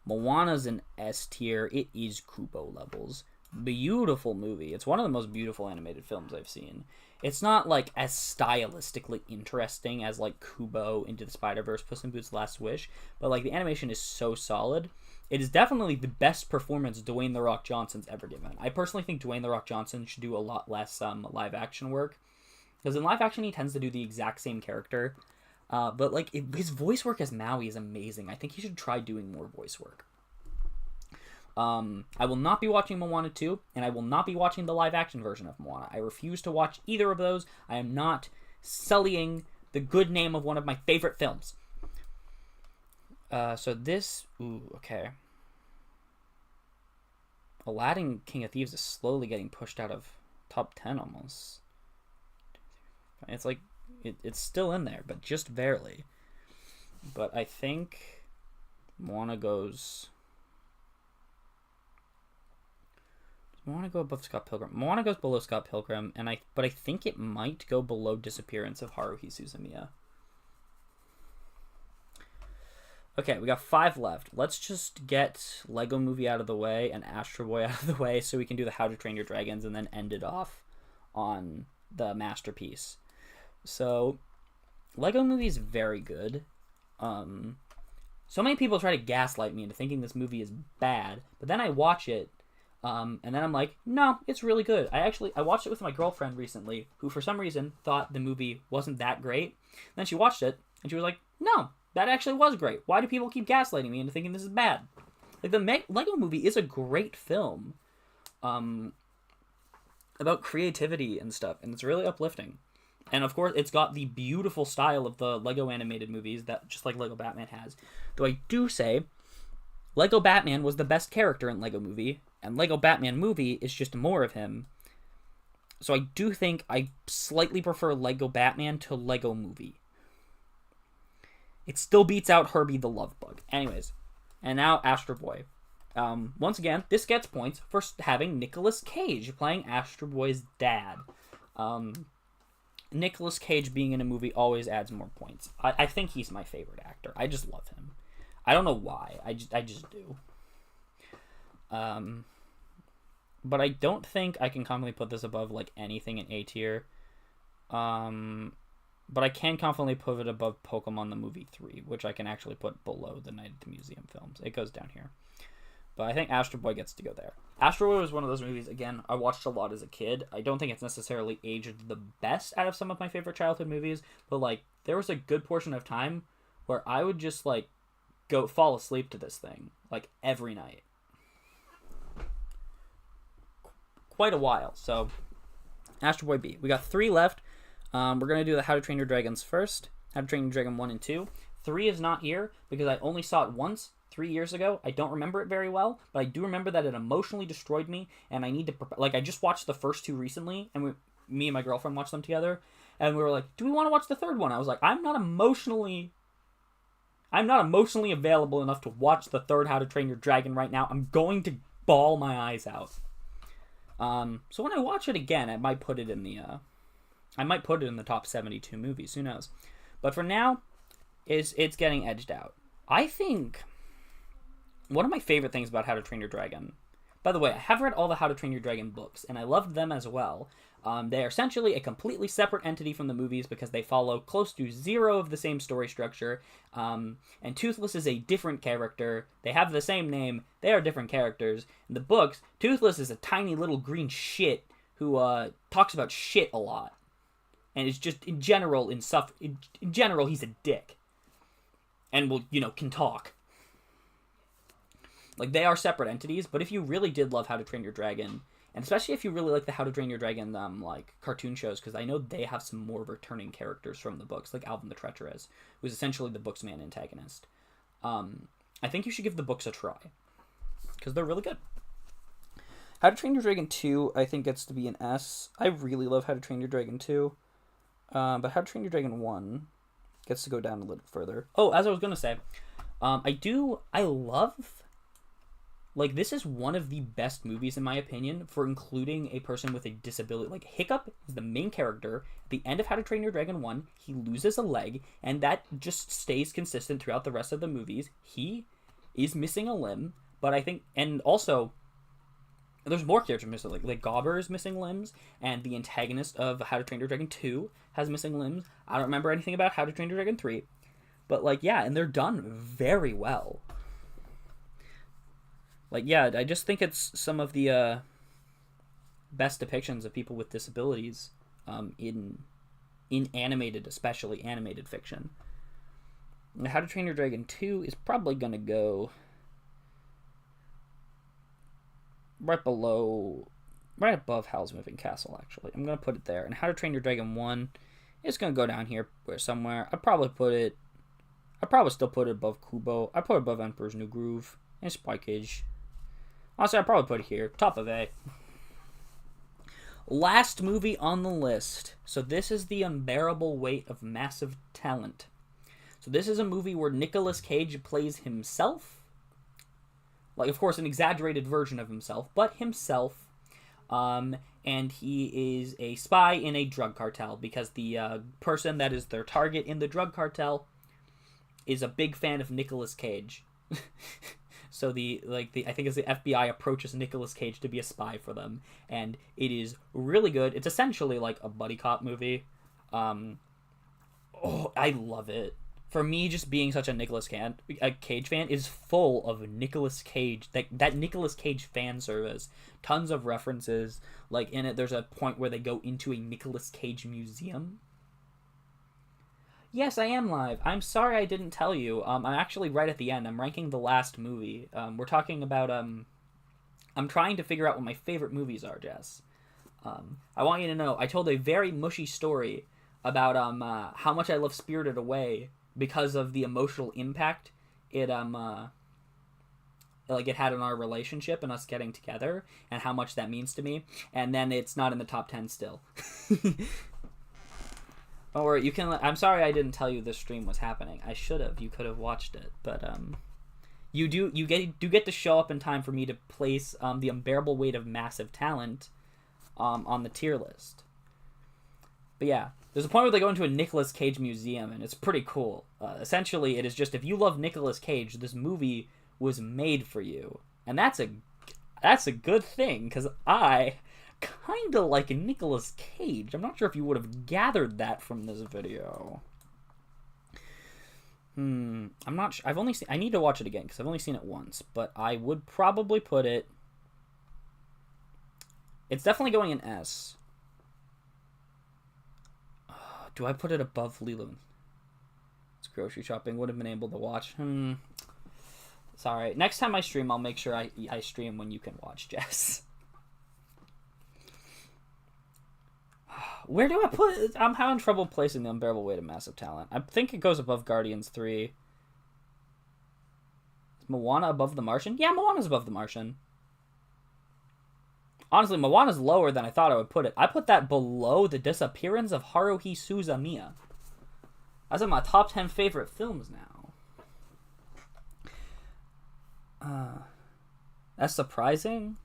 Moana's an S tier. It is Kubo levels. Beautiful movie. It's one of the most beautiful animated films I've seen. It's not as stylistically interesting as Kubo, Into the Spider-Verse, Puss in Boots: Last Wish, but the animation is so solid. It is definitely the best performance Dwayne The Rock Johnson's ever given. I personally think Dwayne The Rock Johnson should do a lot less live action work, because in live action he tends to do the exact same character. But his voice work as Maui is amazing. I think he should try doing more voice work. I will not be watching Moana 2, and I will not be watching the live-action version of Moana. I refuse to watch either of those. I am not sullying the good name of one of my favorite films. So this... Ooh, okay. Aladdin King of Thieves is slowly getting pushed out of top 10 almost. It's it's still in there, but just barely. But I think Moana goes... Moana go above Scott Pilgrim. Moana goes below Scott Pilgrim, but I think it might go below Disappearance of Haruhi Suzumiya. Okay, we got 5 left. Let's just get Lego Movie out of the way and Astro Boy out of the way so we can do the How to Train Your Dragons and then end it off on the masterpiece. So, Lego Movie is very good. So many people try to gaslight me into thinking this movie is bad, but then I watch it, and then I'm like, no, it's really good. I watched it with my girlfriend recently, who for some reason thought the movie wasn't that great. Then she watched it, and she was like, no, that actually was great. Why do people keep gaslighting me into thinking this is bad? Like, the Lego Movie is a great film, about creativity and stuff, and it's really uplifting. And of course, it's got the beautiful style of the Lego animated movies that just like Lego Batman has. Though I do say, Lego Batman was the best character in Lego Movie, and Lego Batman Movie is just more of him. So I do think I slightly prefer Lego Batman to Lego Movie. It still beats out Herbie the Love Bug. Anyways, and now Astro Boy. Once again, this gets points for having Nicolas Cage playing Astro Boy's dad. Nicolas Cage being in a movie always adds more points. I think he's my favorite actor. I just love him. I don't know why. I just do. But I don't think I can confidently put this above like anything in A tier. But I can confidently put it above Pokemon the Movie 3, which I can actually put below the Night at the Museum films. It goes down here. But I think Astro Boy gets to go there. Astro Boy was one of those movies, again, I watched a lot as a kid. I don't think it's necessarily aged the best out of some of my favorite childhood movies, but, like, there was a good portion of time where I would just, like, go fall asleep to this thing, like, every night. Quite a while, so Astro Boy B. We got 3 left. We're going to do the How to Train Your Dragons first. How to Train Your Dragon 1 and 2. 3 is not here because I only saw it once 3 years ago. I don't remember it very well, but I do remember that it emotionally destroyed me, and I need to I just watched the first 2 recently, and me and my girlfriend watched them together, and we were like, do we want to watch the third one? I was like, I'm not emotionally available enough to watch the third How to Train Your Dragon right now. I'm going to bawl my eyes out. So when I watch it again, I might put it in the top 72 movies. Who knows? But for now, it's getting edged out. I think one of my favorite things about How to Train Your Dragon... By the way, I have read all the How to Train Your Dragon books, and I loved them as well. They are essentially a completely separate entity from the movies because they follow close to 0 of the same story structure. And Toothless is a different character. They have the same name. They are different characters. In the books, Toothless is a tiny little green shit who talks about shit a lot. And it's just, in general, he's a dick. And can talk. Like, they are separate entities, but if you really did love How to Train Your Dragon, and especially if you really like the How to Train Your Dragon, cartoon shows, because I know they have some more returning characters from the books, like Alvin the Treacherous, who's essentially the book's main antagonist. I think you should give the books a try, because they're really good. How to Train Your Dragon 2, I think, gets to be an S. I really love How to Train Your Dragon 2, but How to Train Your Dragon 1 gets to go down a little further. Oh, as I was going to say, I love... Like, this is one of the best movies, in my opinion, for including a person with a disability. Like, Hiccup is the main character. At the end of How to Train Your Dragon 1, he loses a leg, and that just stays consistent throughout the rest of the movies. He is missing a limb, but I think... And also, there's more characters missing. Like Gobber is missing limbs, and the antagonist of How to Train Your Dragon 2 has missing limbs. I don't remember anything about How to Train Your Dragon 3. But, like, yeah, and they're done very well. Like, yeah, I just think it's some of the best depictions of people with disabilities in animated, especially animated fiction. Now, How to Train Your Dragon 2 is probably going to go right above Howl's Moving Castle, actually. I'm going to put it there. And How to Train Your Dragon 1 is going to go down here somewhere. I'd probably still put it above Kubo. I'd put it above Emperor's New Groove and Spike Age. Honestly, I'd probably put it here. Top of A. Last movie on the list. So this is The Unbearable Weight of Massive Talent. So this is a movie where Nicolas Cage plays himself. Like, of course, an exaggerated version of himself, but himself. And he is a spy in a drug cartel because the person that is their target in the drug cartel is a big fan of Nicolas Cage. So I think it's the FBI approaches Nicolas Cage to be a spy for them, and it is really good. It's essentially like a buddy cop movie. I love it. For me, just being such a Cage fan is full of Nicolas Cage, that Nicolas Cage fan service. Tons of references. Like in it, there's a point where they go into a Nicolas Cage museum. Yes, I am live. I'm sorry I didn't tell you. I'm actually right at the end. I'm ranking the last movie. We're talking about I'm trying to figure out what my favorite movies are, Jess. I want you to know I told a very mushy story about how much I love Spirited Away because of the emotional impact it it had on our relationship and us getting together, and how much that means to me. And then it's not in the top 10 still. Or you can. I'm sorry I didn't tell you this stream was happening. I should have. You could have watched it, but you get to show up in time for me to place The Unbearable Weight of Massive Talent on the tier list. But yeah, there's a point where they go into a Nicolas Cage museum, and it's pretty cool. Essentially, it is just, if you love Nicolas Cage, this movie was made for you, and that's a good thing, because I kind of like Nicolas Cage. I'm not sure if you would have gathered that from this video. I'm not sure. I need to watch it again because I've only seen it once, but I would probably put it. It's definitely going in S. Do I put it above Lilo? It's grocery shopping. Would have been able to watch. Sorry. Next time I stream, I'll make sure I stream when you can watch, Jess. Where do I put it? I'm having trouble placing The Unbearable Weight of Massive Talent. I think it goes above Guardians 3. Is Moana above The Martian? Yeah, Moana's above The Martian. Honestly, Moana's lower than I thought I would put it. I put that below The Disappearance of Haruhi Suzumiya. That's in my top 10 favorite films now. That's surprising.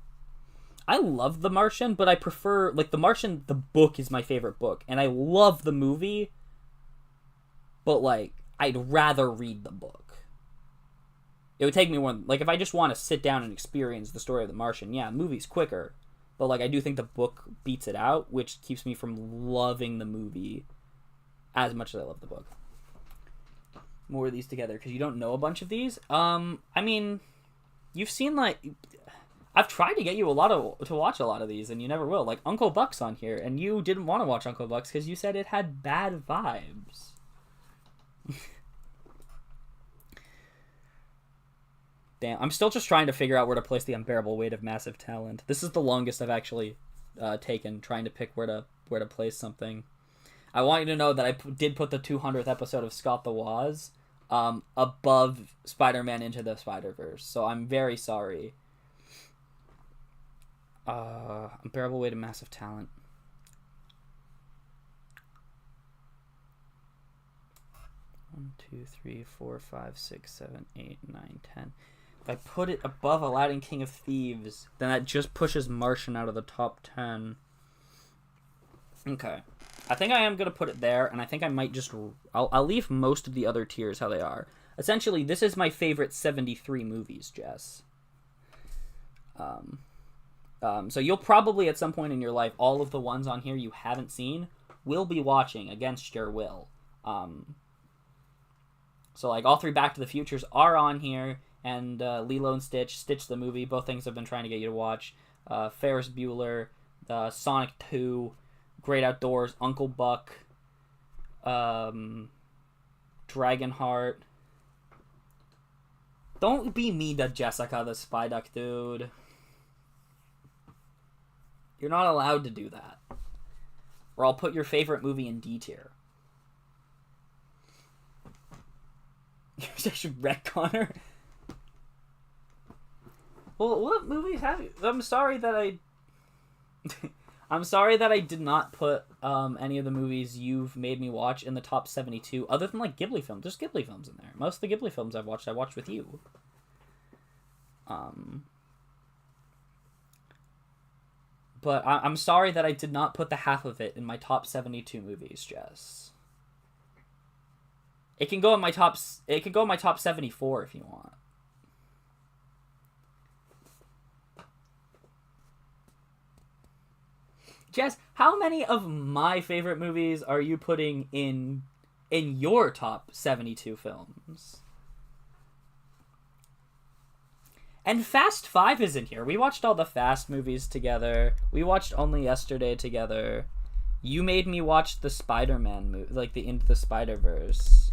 I love The Martian, but I prefer, The Martian, the book is my favorite book, and I love the movie, but, I'd rather read the book. It would take me one, if I just want to sit down and experience the story of The Martian, yeah, movie's quicker, but, I do think the book beats it out, which keeps me from loving the movie as much as I love the book. More of these together, because you don't know a bunch of these. You've seen, I've tried to get you to watch a lot of these, and you never will. Uncle Buck's on here, and you didn't want to watch Uncle Buck's because you said it had bad vibes. Damn, I'm still just trying to figure out where to place The Unbearable Weight of Massive Talent. This is the longest I've actually taken trying to pick where to place something. I want you to know that I did put the 200th episode of Scott the Woz above Spider-Man Into the Spider-Verse, so I'm very sorry. Unbearable Weight of Massive Talent. One, 2, 3, 4, 5, 6, 7, 8, 9, 10. If I put it above Aladdin King of Thieves, then that just pushes Martian out of the top 10. Okay. I think I am going to put it there, and I think I might just... I'll leave most of the other tiers how they are. Essentially, this is my favorite 73 movies, Jess. So you'll probably, at some point in your life, all of the ones on here you haven't seen will be watching against your will. So, all 3 Back to the Futures are on here, and Lilo and Stitch, Stitch the movie, both things I've been trying to get you to watch. Ferris Bueller, Sonic 2, Great Outdoors, Uncle Buck, Dragonheart. Don't be mean to Jessica the Spy Duck, dude. You're not allowed to do that. Or I'll put your favorite movie in D tier. I should wreck Connor. Well, what movies have you? I'm sorry that I did not put any of the movies you've made me watch in the top 72, other than Ghibli films. There's Ghibli films in there. Most of the Ghibli films I watched with you. But I'm sorry that I did not put the half of it in my top 72 movies, Jess. It can go in my top. It can go in my top 74 if you want. Jess, how many of my favorite movies are you putting in your top 72 films? And Fast 5 is in here. We watched all the Fast movies together. We watched Only Yesterday together. You made me watch the Spider-Man movie, like the Into the Spider-Verse.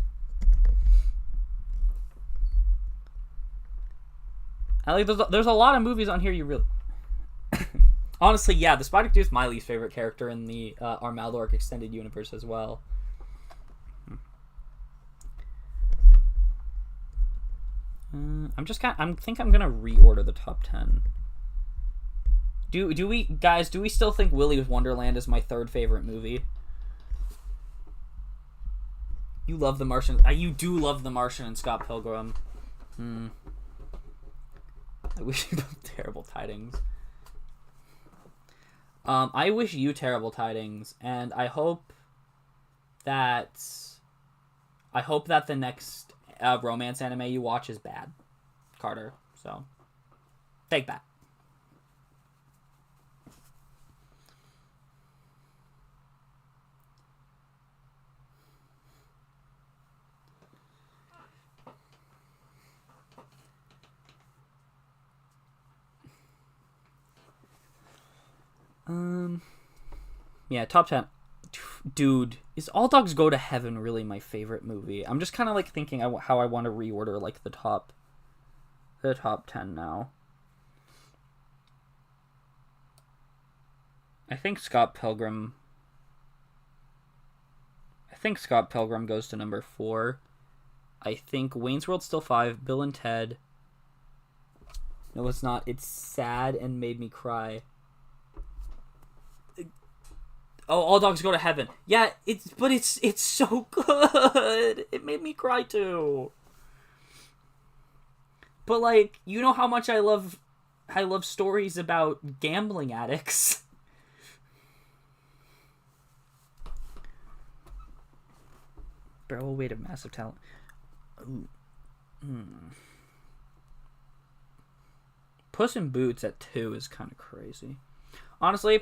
I like there's a lot of movies on here you really... Honestly, yeah, the Spider-Dude is my least favorite character in the Armaldork extended universe as well. I think I'm gonna reorder the top 10. Do we still think Willy's Wonderland is my third favorite movie? You love The Martian. You do love The Martian and Scott Pilgrim. I wish you both terrible tidings. I wish you terrible tidings, and I hope that the next romance anime you watch is bad, Carter. So, take that. Yeah, top 10. Dude, is All Dogs Go to Heaven really my favorite movie? I'm just kind of like thinking how I want to reorder like the top 10 now. I think Scott Pilgrim goes to number 4. I think Wayne's World's still 5. Bill and Ted. No, it's not. It's Sad and Made Me Cry. Oh, All Dogs Go to Heaven. Yeah, it's so good. It made me cry too. But like, you know how much I love stories about gambling addicts. Barrel weight of massive talent. Puss in Boots at 2 is kind of crazy. Honestly,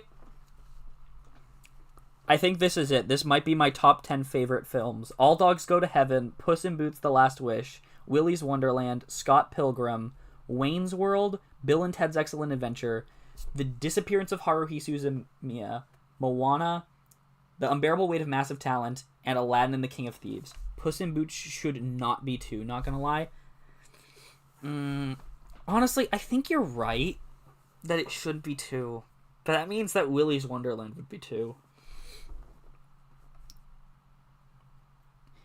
I think this is it. This might be my top 10 favorite films. All Dogs Go to Heaven, Puss in Boots: The Last Wish, Willy's Wonderland, Scott Pilgrim, Wayne's World, Bill and Ted's Excellent Adventure, The Disappearance of Haruhi Suzumiya, Moana, The Unbearable Weight of Massive Talent, and Aladdin and the King of Thieves. Puss in Boots should not be 2, not gonna lie. Honestly, I think you're right that it should be 2. But that means that Willy's Wonderland would be 2.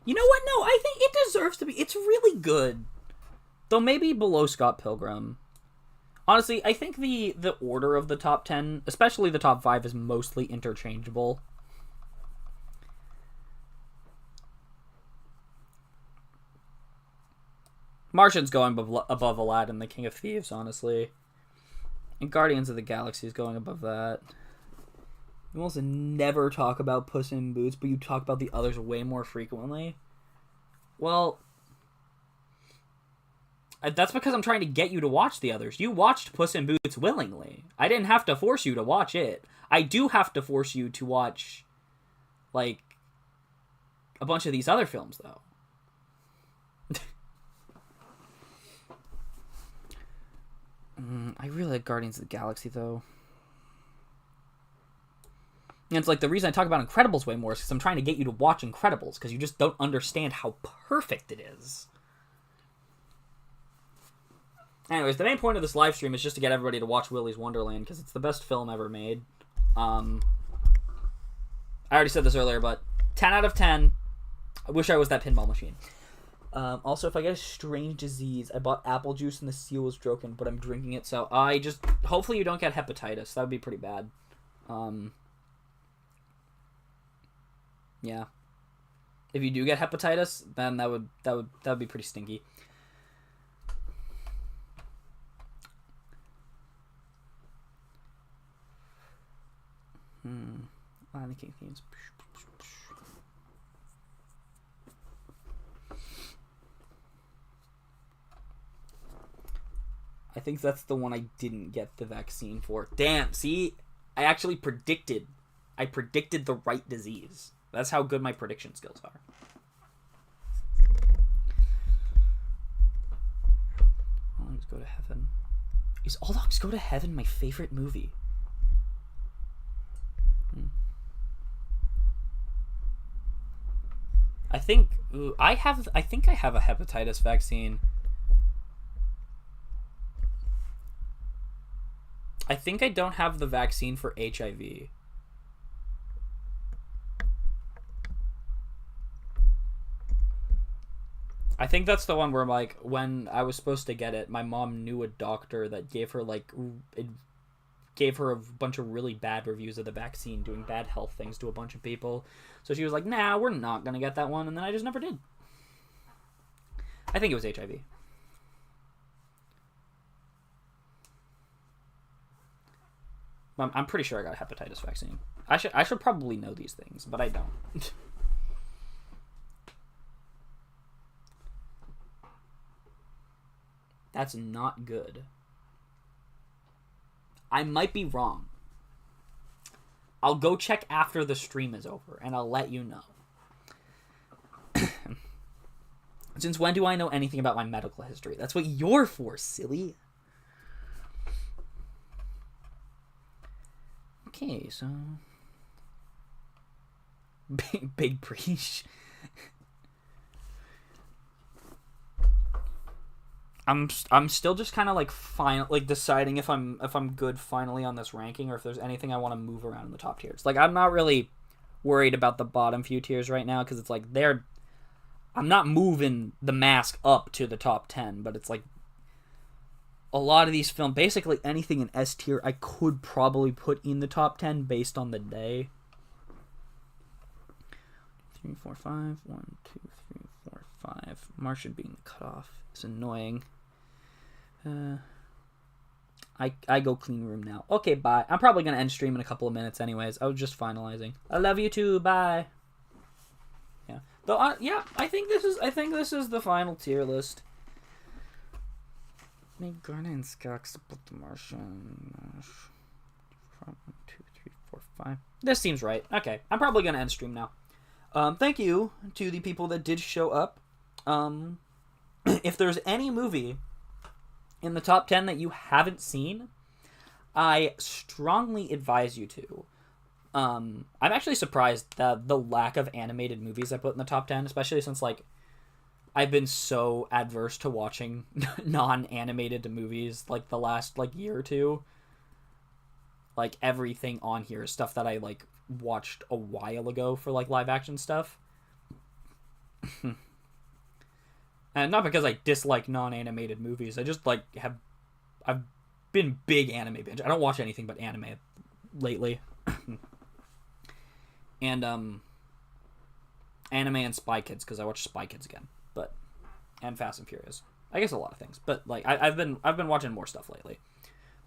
You know what? No, I think it deserves to be. It's really good. Though maybe below Scott Pilgrim. Honestly, I think the order of the top 10, especially the top 5, is mostly interchangeable. Martian's going above Aladdin, the King of Thieves, honestly. And Guardians of the Galaxy is going above that. You almost never talk about Puss in Boots, but you talk about the others way more frequently. Well, that's because I'm trying to get you to watch the others. You watched Puss in Boots willingly. I didn't have to force you to watch it. I do have to force you to watch, like, a bunch of these other films, though. I really like Guardians of the Galaxy, though. And it's like the reason I talk about Incredibles way more is because I'm trying to get you to watch Incredibles, because you just don't understand how perfect it is. Anyways, the main point of this live stream is just to get everybody to watch Willy's Wonderland, because it's the best film ever made. I already said this earlier, but 10 out of 10. I wish I was that pinball machine. Also, if I get a strange disease, I bought apple juice and the seal was broken, but I'm drinking it, so hopefully you don't get hepatitis. That would be pretty bad. Yeah. If you do get hepatitis, then that would be pretty stinky. I think that's the one I didn't get the vaccine for. Damn, see? I actually predicted. I predicted the right disease. That's how good my prediction skills are. All Dogs Go to Heaven. Is All Dogs Go to Heaven my favorite movie? I think I have a hepatitis vaccine. I think I don't have the vaccine for HIV. I think that's the one where, like, when I was supposed to get it, my mom knew a doctor that gave her, like, gave her a bunch of really bad reviews of the vaccine, doing bad health things to a bunch of people. So she was like, nah, we're not going to get that one. And then I just never did. I think it was HIV. I'm pretty sure I got a hepatitis vaccine. I should probably know these things, but I don't. That's not good. I might be wrong. I'll go check after the stream is over, and I'll let you know. Since when do I know anything about my medical history? That's what you're for, silly. Okay, so... Big Breach. I'm still just kind of like deciding if I'm good finally on this ranking, or if there's anything I want to move around in the top tiers. Like, I'm not really worried about the bottom few tiers right now, because it's like I'm not moving The Mask up to the top 10, but it's like a lot of these films, basically anything in S tier, I could probably put in the top 10 based on the day. 3, 4, 5. 1, 2, 3, 4, 5. Martian being the cutoff is annoying. I go clean room now. Okay, bye. I'm probably gonna end stream in a couple of minutes anyways. I was just finalizing. I love you too. Bye. Yeah. Though yeah, I think this is the final tier list. Make Garden Skak split the Martian. 1, 2, 3, 4, 5. This seems right. Okay. I'm probably gonna end stream now. Thank you to the people that did show up. If there's any movie in the top 10 that you haven't seen, I strongly advise you to. I'm actually surprised that the lack of animated movies I put in the top 10, especially since, like, I've been so adverse to watching non-animated movies, like, the last, like, year or two. Like, everything on here is stuff that I, like, watched a while ago for, like, live-action stuff. And not because I dislike non-animated movies. I just, like, I've been big anime binge. I don't watch anything but anime lately. And, anime and Spy Kids, because I watched Spy Kids again. And Fast and Furious. I guess a lot of things. But, like, I've been watching more stuff lately.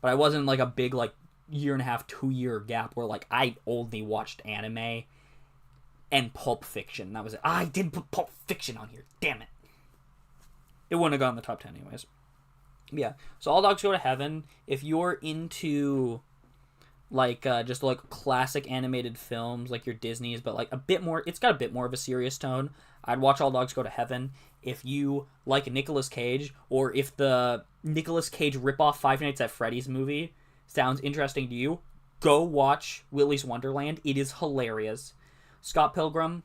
But I wasn't, like, a big, like, 1.5, 2-year gap where, like, I only watched anime and Pulp Fiction. That was it. I didn't put Pulp Fiction on here. Damn it. It wouldn't have gone in the top 10 anyways. Yeah. So All Dogs Go to Heaven. If you're into, like, just, like, classic animated films, like your Disney's, but, like, a bit more, it's got a bit more of a serious tone, I'd watch All Dogs Go to Heaven. If you like Nicolas Cage, or if the Nicolas Cage ripoff Five Nights at Freddy's movie sounds interesting to you, go watch Willy's Wonderland. It is hilarious. Scott Pilgrim,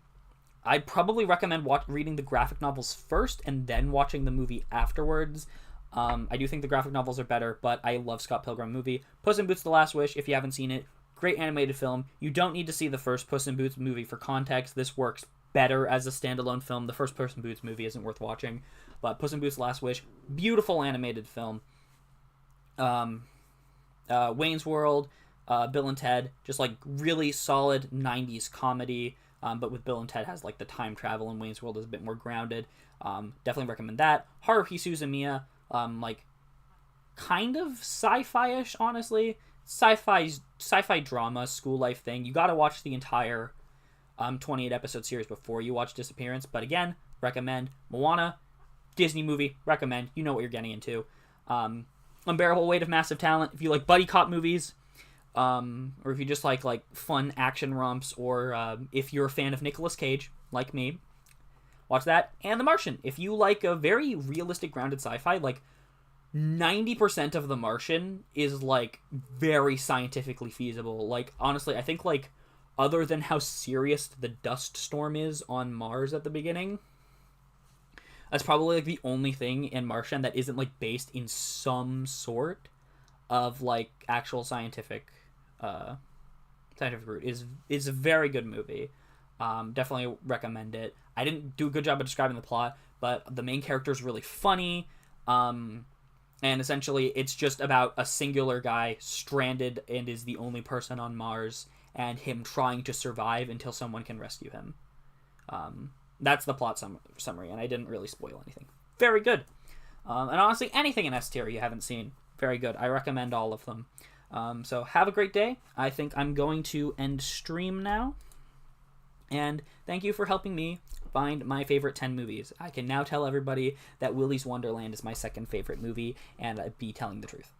I'd probably recommend reading the graphic novels first and then watching the movie afterwards. I do think the graphic novels are better, but I love Scott Pilgrim movie. Puss in Boots: The Last Wish, if you haven't seen it, great animated film. You don't need to see the first Puss in Boots movie for context. This works better as a standalone film. The first Puss in Boots movie isn't worth watching, but Puss in Boots: Last Wish, beautiful animated film. Wayne's World, Bill and Ted, just, like, really solid 90s comedy, but with Bill and Ted has, like, the time travel, and Wayne's World is a bit more grounded. Definitely recommend that. Haruhi Suzumiya, like, kind of sci-fi-ish, honestly. Sci-fi drama, school life thing. You gotta watch the entire 28-episode series before you watch Disappearance, but again, recommend. Moana, Disney movie, recommend. You know what you're getting into. Unbearable Weight of Massive Talent. If you like buddy cop movies, or if you just like fun action romps, or if you're a fan of Nicolas Cage, like me, watch that. And The Martian. If you like a very realistic, grounded sci-fi, like 90% of The Martian is like very scientifically feasible. Like honestly, I think like other than how serious the dust storm is on Mars at the beginning, that's probably like the only thing in Martian that isn't like based in some sort of like actual scientific route. Is a very good movie. Definitely recommend it. I didn't do a good job of describing the plot, but the main character is really funny. And essentially it's just about a singular guy stranded and is the only person on Mars, and him trying to survive until someone can rescue him. That's the plot summary, and I didn't really spoil anything. Very good. And honestly, anything in S tier you haven't seen, very good. I recommend all of them. So have a great day. I think I'm going to end stream now. And thank you for helping me find my favorite 10 movies. I can now tell everybody that Willy's Wonderland is my second favorite movie, and I'd be telling the truth.